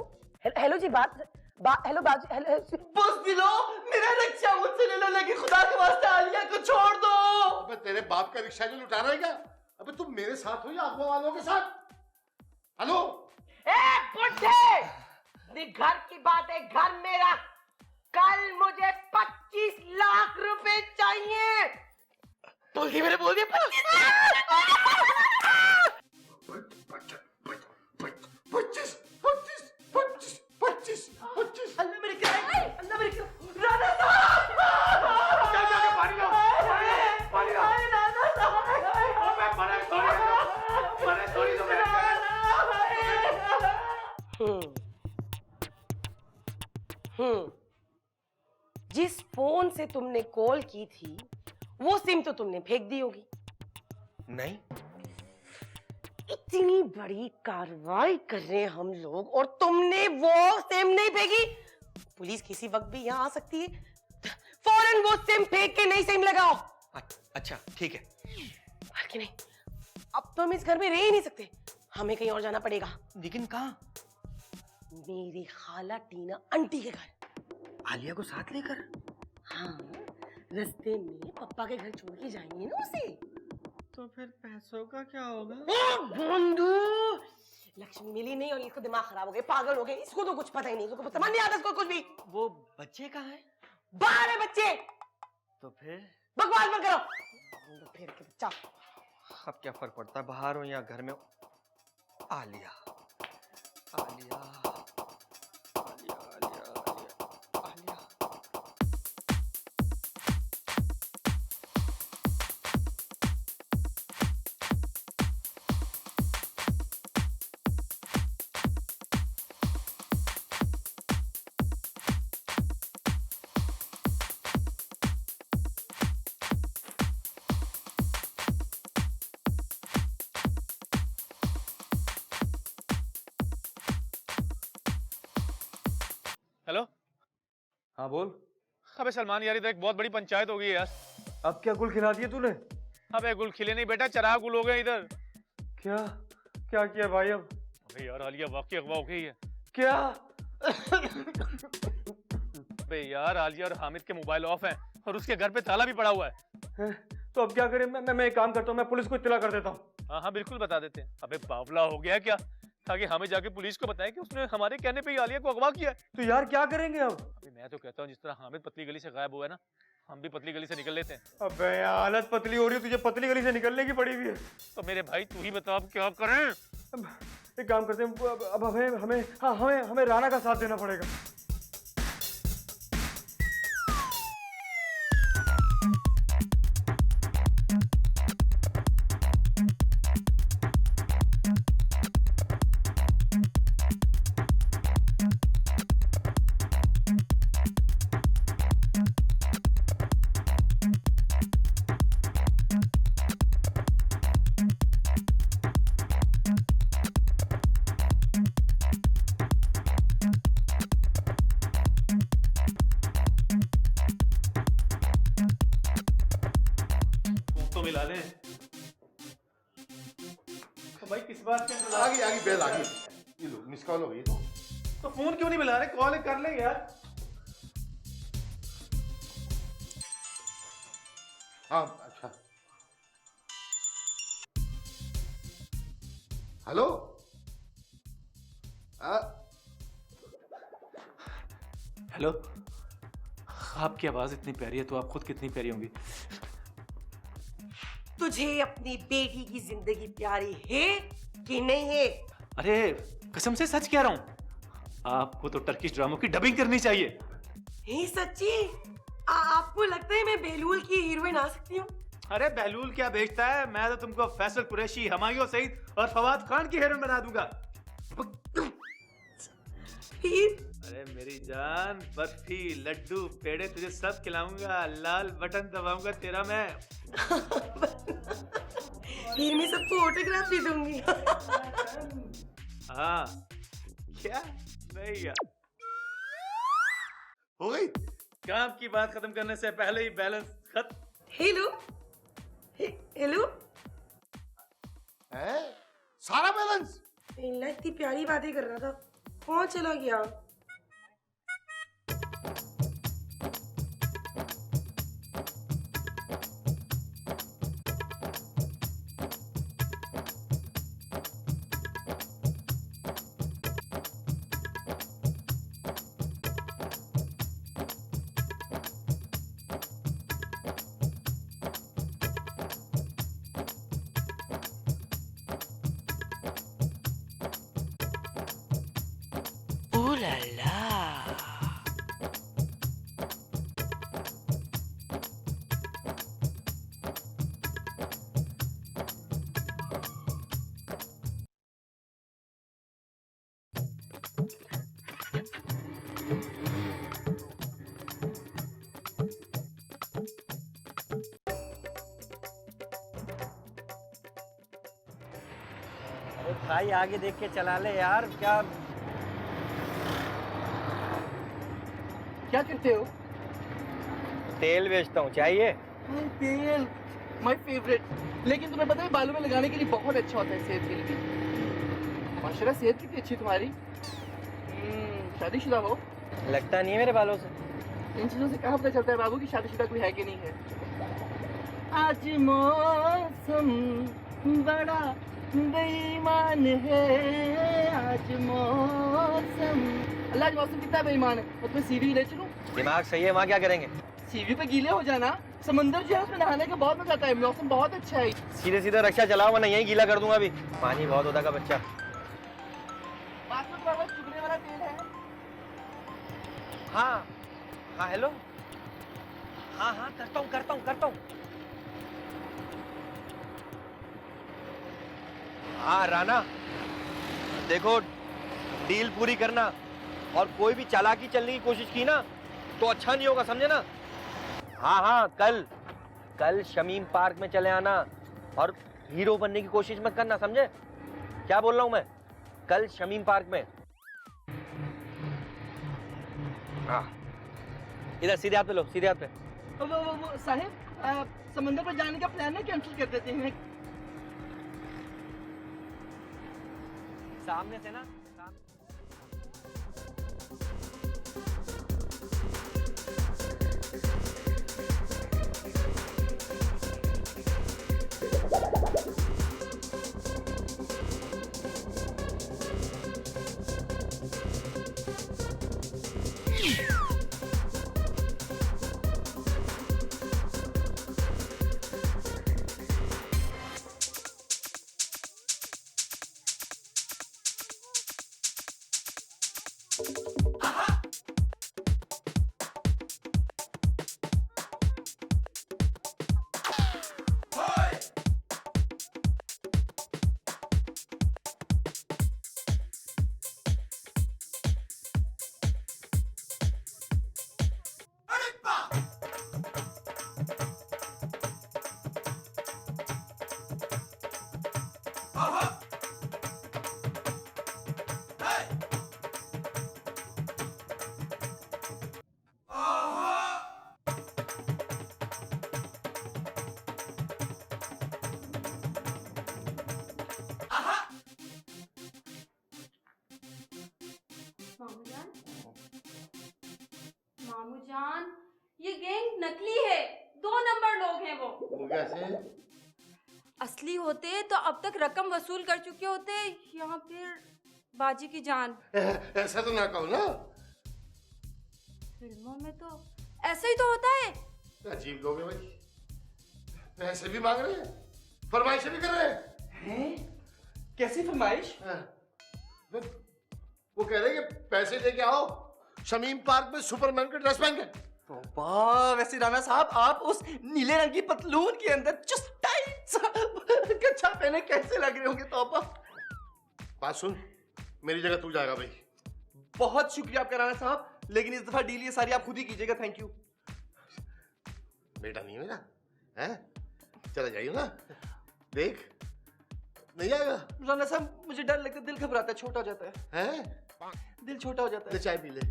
हेलो जी, हेलो बाजी, हेलो। बस दिलो, मेरा रिक्शा मुझसे ले लो, लेकिन खुदा के वास्ते आलिया को छोड़ दो। अबे तेरे बाप का रिक्शा जो लुटा रहा है क्या? अबे तुम मेरे साथ हो या अगवा वालों के साथ? हेलो बुड्ढे, घर की बात है, घर मेरा। कल मुझे 25 लाख रुपए चाहिए। बोल दिया मैंने, बोल दिया 25। अल्लाह मेरे क्या है? अल्लाह मेरे क्या? राणा साहब! पानी लाओ, पानी लाओ। राणा साहब! मैं मना थोड़ी तो जिस फोन से तुमने कॉल की थी वो सिम तो तुमने फेंक दी होगी। नहीं, इतनी बड़ी कार्रवाई कर रहे हैं हम लोग और तुमने वो सिम नहीं फेंकी। पुलिस किसी वक्त भी यहाँ आ सकती है। फौरन वो सिम फेंक के नई सिम लगाओ। अच्छा ठीक है। बल्कि नहीं, अब तो हम इस घर में रह ही नहीं सकते, हमें कहीं और जाना पड़ेगा। लेकिन कहाँ? मेरी खाला टीना आंटी के घर। आलिया को साथ लेकर? हाँ, रास्ते में पप्पा के घर छोड़ के जाएंगे ना उसे। तो फिर पैसों का क्या होगा? बंधु, लक्ष्मी मिली नहीं और इसका दिमाग खराब हो गया, पागल हो गया। इसको तो कुछ पता ही नहीं, इसको समझ नहीं आता इसको कुछ भी। वो बच्चे कहाँ हैं? बाहर है बच्चे। तो फिर बकवास मत करो। फिर के बच्चा। अब क्या फर्क पड़ता है, बाहर हो या घर में हो? आलिया, आलिया, आलिया, आलिया, आलिया, आलिया। हेलो। हाँ बोल। अबे सलमान यार, इधर एक बहुत बड़ी पंचायत हो गई है यार। अब क्या गुल खिला दिया तूने? अबे गुल खिले नहीं बेटा, चराग गुल हो गए इधर। क्या क्या किया भाई अब? अबे यार आलिया वाकई अगवा हो गई है। क्या? अबे यार, आलिया और हामिद के मोबाइल ऑफ हैं और उसके घर पे ताला भी पड़ा हुआ है। तो अब क्या करें? मैं एक काम करता हूँ, मैं पुलिस को इत्तला कर देता हूँ। हाँ हाँ बिल्कुल बता देते हैं। अबे बावला हो गया क्या, ताकि हमें जाके पुलिस को बताए कि उसने हमारे कहने पे ही आलिया को अगवा किया है। तो यार क्या करेंगे अब? अबे मैं तो कहता हूँ जिस तरह हामिद पतली गली से गायब हुआ है ना, हम भी पतली गली से निकल लेते हैं। अबे यार हालत पतली हो रही है, तुझे पतली गली से निकलने की पड़ी हुई है। तो मेरे भाई तू ही बता अब क्या करें? एक काम करते हैं, अब हमें राना का साथ देना पड़ेगा। मिला ले। तो भाई किस बात से आगे बेल आ गई। ये लो मिस कॉल हो गई। तो फोन क्यों नहीं मिला रहे? कॉल कर ले यार। हाँ अच्छा। हेलो। हेलो, आपकी आवाज इतनी प्यारी है तो आप खुद कितनी प्यारी होंगी। तुझे अपनी बेटी की जिंदगी प्यारी है कि नहीं है? अरे कसम से सच कह रहा हूँ, आपको तो टर्किश ड्रामों की डबिंग करनी चाहिए। हे सच्ची? आपको लगता है मैं बेलूल की हीरोइन आ सकती हूँ? अरे बेलूल क्या बेचता है, मैं तो तुमको फैसल कुरैशी, हुमायूं सईद और फवाद खान की हीरोइन बना दूंगा। अरे मेरी जान, बर्फी लड्डू पेड़े तुझे सब खिलाऊंगा, लाल बटन दबाऊंगा तेरा मैं। फिर मैं सबको ऑटोग्राफ भी दूंगी। हाँ क्या नहीं यार, हो गई काम की बात खत्म करने से पहले ही बैलेंस खत्म। हेलो हेलो, है सारा बैलेंस? इतनी प्यारी बातें कर रहा था, कौन चला गया? भाई आगे देख के चला ले यार। क्या करते हो? तेल बेचता हूँ, चाहिए? तेल माय फेवरेट। लेकिन तुम्हें पता है बालों में लगाने के लिए बहुत अच्छा होता है सेहत के लिए। माशाल्लाह सेहत कितनी अच्छी तुम्हारी। शादीशुदा हो? लगता नहीं है मेरे बालों से। इन चीजों से कहाँ पता चलता है बाबू की शादीशुदा कोई है कि नहीं है? आज मौसम बड़ा बेईमान है, आज मौसम। अल्लाह आज मौसम कितना बेईमान है। और तुम्हें सीवी ले चलूं? दिमाग सही है, वहाँ क्या करेंगे? सीवी पे गीले हो जाना। समंदर जो है उसमें नहाने का बहुत मजा आता है, मौसम बहुत अच्छा है। सीधे सीधे रक्षा चलाओ, वरना यहीं गीला कर दूंगा अभी। पानी बहुत होता का बच्चा। बात में तुम्हारे पास चुभने वाला तेल है? हाँ हाँ हेलो, हाँ हाँ करता हूँ। हाँ राना, देखो डील पूरी करना, और कोई भी चालाकी चलने की कोशिश की ना तो अच्छा नहीं होगा, समझे ना? हाँ कल शमीम पार्क में चले आना, और हीरो बनने की कोशिश मत करना, समझे? क्या बोल रहा हूँ मैं? कल शमीम पार्क में। हाँ इधर सीधे हाथ पे लो, सीधे हाथ पे। वो साहिब, समंदर पर जाने का प्लान है, कैंसिल कर देते हैं। सामने से ना मामू जान, ये गैंग नकली है, 2 नंबर लोग हैं वो। वो कैसे? असली होते तो अब तक रकम वसूल कर चुके होते, या फिर बाजी की जान। ऐसा तो ना कहो ना। फिल्मों में तो ऐसा ही तो होता है। अजीब लोग हैं भाई, पैसे भी मांग रहे हैं, फरमाइशें भी कर रहे हैं। कैसी फरमाइश? वो कह रहे हैं कि पैसे लेके आओ, शमीम पार्क में सुपरमैन के ड्रेस पहन के। तो वाह, वैसे राणा साहब आप उस नीले रंग की पतलून के अंदर चुस्त टाइट सा कच्छा पहने कैसे लग रहे होंगे? तौबा। बात सुन, मेरी जगह तू जाएगा भाई। बहुत शुक्रिया आपका राणा साहब, लेकिन इस दफा डील ये सारी आप खुद ही कीजिएगा। Thank you. बेटा नहीं मेरा है, चला जाइए ना। देख नहीं आएगा राणा साहब, मुझे डर लगता है, दिल घबराता है, छोटा हो जाता है। दिल छोटा हो जाता है। चाय पी ले।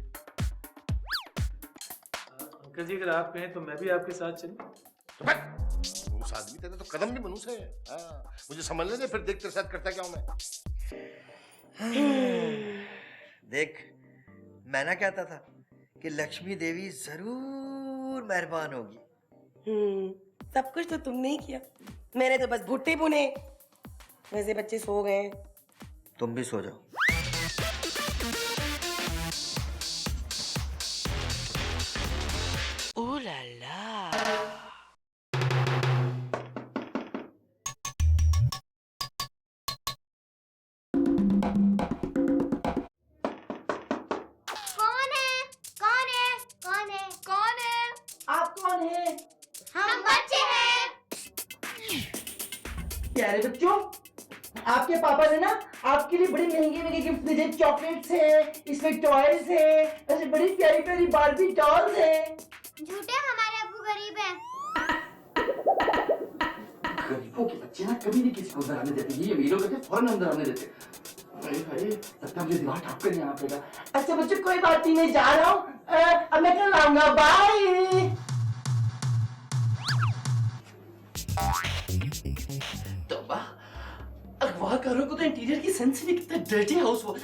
अंकल जी, अगर आप कहें तो मैं भी आपके साथ चलूं। उस आदमी तेरे तो कदम भी बनूस है। मुझे समझ लेने, फिर देख तेरे साथ करता क्या हूं मैं। देख, मैं ना कहता था कि लक्ष्मी देवी जरूर मेहरबान होगी। सब कुछ तो तुमने ही किया, मैंने तो बस भुट्टे बुने। वैसे बच्चे सो गए हैं। तुम भी सो जाओ। ओह ला ला। कौन है? कौन है? कौन है? कौन है? आप कौन हैं? हम बच्चे हैं। प्यारे बच्चों, आपके पापा ने ना आपके लिए बड़े महंगे महंगे गिफ्ट भेजे। चॉकलेट्स हैं, इसमें टॉयज हैं, ऐसे बड़ी प्यारी प्यारी बार्बी डॉल्स हैं। झूठे, हमारे अब्बू गरीब हैं। गरीबों के बच्चे ना कभी नहीं किसी को अंदर आने देते। ये अमीरों के फौरन अंदर आने देते। लगता है मुझे दीवार ठोक कर यहाँ पड़ेगा। अच्छा बच्चों, कोई बात नहीं, मैं जा रहा हूँ, अब मैं कल आऊंगा। बाय। तौबा, अगवाकारों को तो इंटीरियर की सेंस ही नहीं, कितना डर्टी हाउस वो।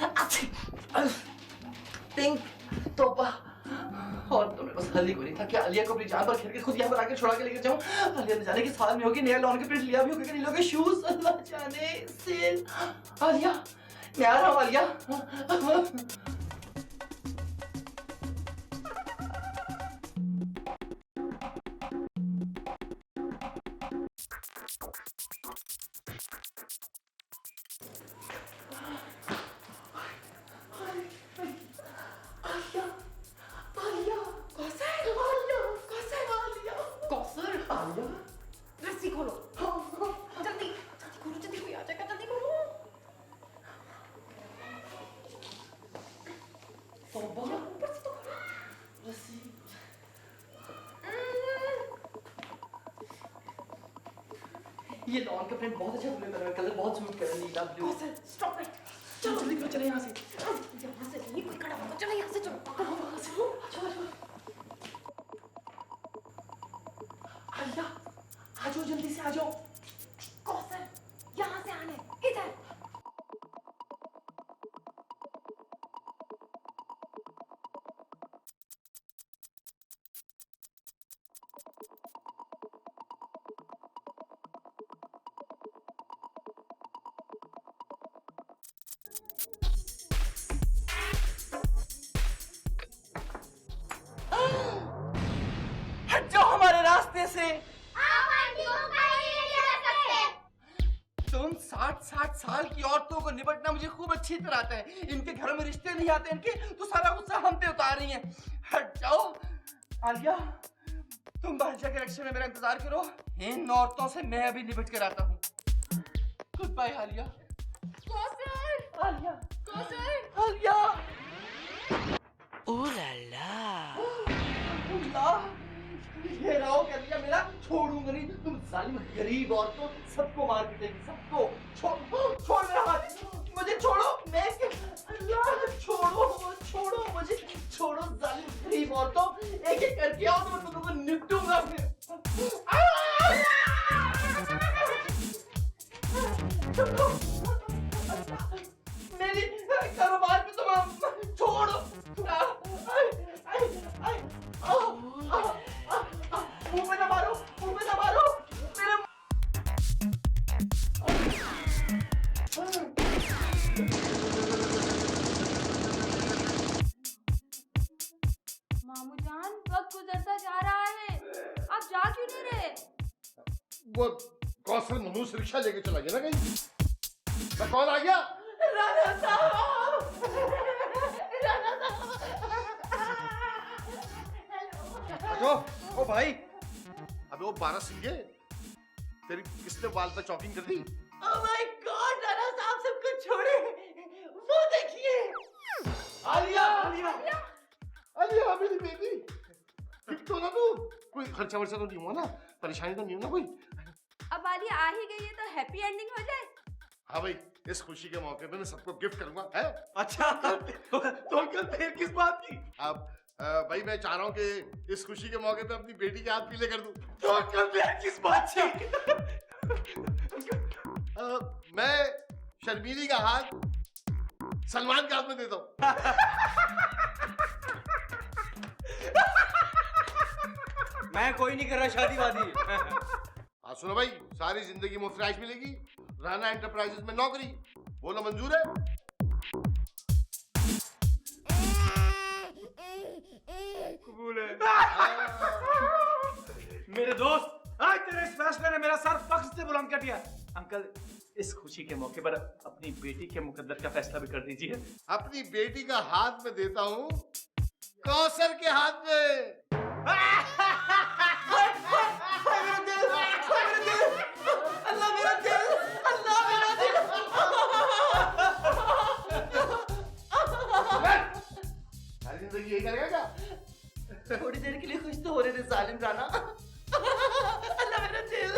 पिंक। तौबा। और तो मेरे पास हल ही कोई नहीं था कि आलिया को अपनी जान पर खेल के खुद यहाँ पर आके छुड़ा के लेकर जाऊँ। आलिया न जाने किस हाल में होगी, नया लॉन के प्रिंट लिया भी होगा कि नहीं लोगे, शूज अल्लाह जाने। सेल। आलिया, मैं आ रहा हूँ आलिया। रस्सी खोलो, जल्दी जल्दी खोलो, जल्दी कोई आ जाएगा, जल्दी खोलो। ये लॉन का प्रिंट बहुत अच्छा ब्लू कलर, कलर बहुत सूट कर रहा है, नीला ब्लू। स्टॉप इट, चलो जल्दी करो, चले यहाँ से। यहाँ से नहीं, कोई खड़ा होगा, चलो यहाँ से, चलो। आलिया, आ जाओ जल्दी से, आ जाओ। कौसर, यहाँ से आने, इधर। हट जाओ हमारे रास्ते से। आप आंटियों को कहीं नहीं जा सकते। तुम 60 साल की औरतों को निपटना मुझे खूब अच्छी तरह आता है। इनके घरों में रिश्ते नहीं आते इनके, तो सारा गुस्सा हम पे उतार रही हैं। हट जाओ। आलिया, तुम बाहर जाके रिक्शे में मेरा इंतजार करो, इन औरतों से मैं अभी निपट कर आता हूँ। Good bye Alia. Kausar, Alia, Kausar. Alia. Oh la la. ये रहो कह दिया मेरा, छोड़ूंगा नहीं। तुम जालिम गरीब औरतों, सबको मार पिटेगी, सबको। छोड़ मेरा हाथ, मुझे छोड़ो। मैं अल्लाह, छोड़ो मुझे, छोड़ो जालिम गरीब औरतों। एक एक करके आओ तो मैं तुम लोगों को निपटूंगा फिर। मेरी कारोबार पे तुम छोड़ो। वक्त गुजरता जा रहा है, आप जा क्यों नहीं रहे? वो कौशल मनुष्य रिक्शा लेके चला गया ना कहीं। मैं कौन आ गया? राणा साहब, ओ भाई, अबे वो 12 सिंगे, तेरी किसने वाल पे चॉकिंग कर दी? ओह माय गॉड, राणा साहब सब कुछ छोड़े, वो देखिए। आलिया, आलिया, आलिया मेरी बेबी, ठीक तो ना तू? कोई खर्चा वर्चा तो नहीं हुआ ना? परेशानी तो नहीं हुई ना कोई? अब आलिया आ ही गई है तो हैप्पी एंडिंग हो जाए। हाँ भाई, इस खुशी के मौके पे मैं सबको गिफ्ट करूंगा, है? अच्छा, तो कल फिर किस बात की? अब भाई मैं चाह रहा हूँ कि इस खुशी के मौके पे अपनी बेटी के हाथ पीले कर दूं। तो कल फिर किस बात की? मैं शर्मीली का हाथ सलमान के हाथ में देता हूँ। मैं कोई नहीं कर रहा शादी वादी। हाँ सुनो भाई, सारी जिंदगी मुफ्त राइश मिलेगी, राणा एंटरप्राइजेस में नौकरी, बोलो मंजूर है? कबूल है। मेरे दोस्त, आज तेरे इस फैसले ने मेरा सर फख्र से बुलंद कर दिया। अंकल, इस खुशी के मौके पर अपनी बेटी के मुकद्दर का फैसला भी कर दीजिए। अपनी बेटी का हाथ में देता हूँ कौसर के हाथ में। मेरा दिल, मेरा दिल, अल्लाह मेरा दिल, अल्लाह मेरा दिल। सारी जिंदगी यही करेगा क्या? थोड़ी देर के लिए खुश तो हो रहे थे जालिम राणा। अल्लाह मेरा दिल।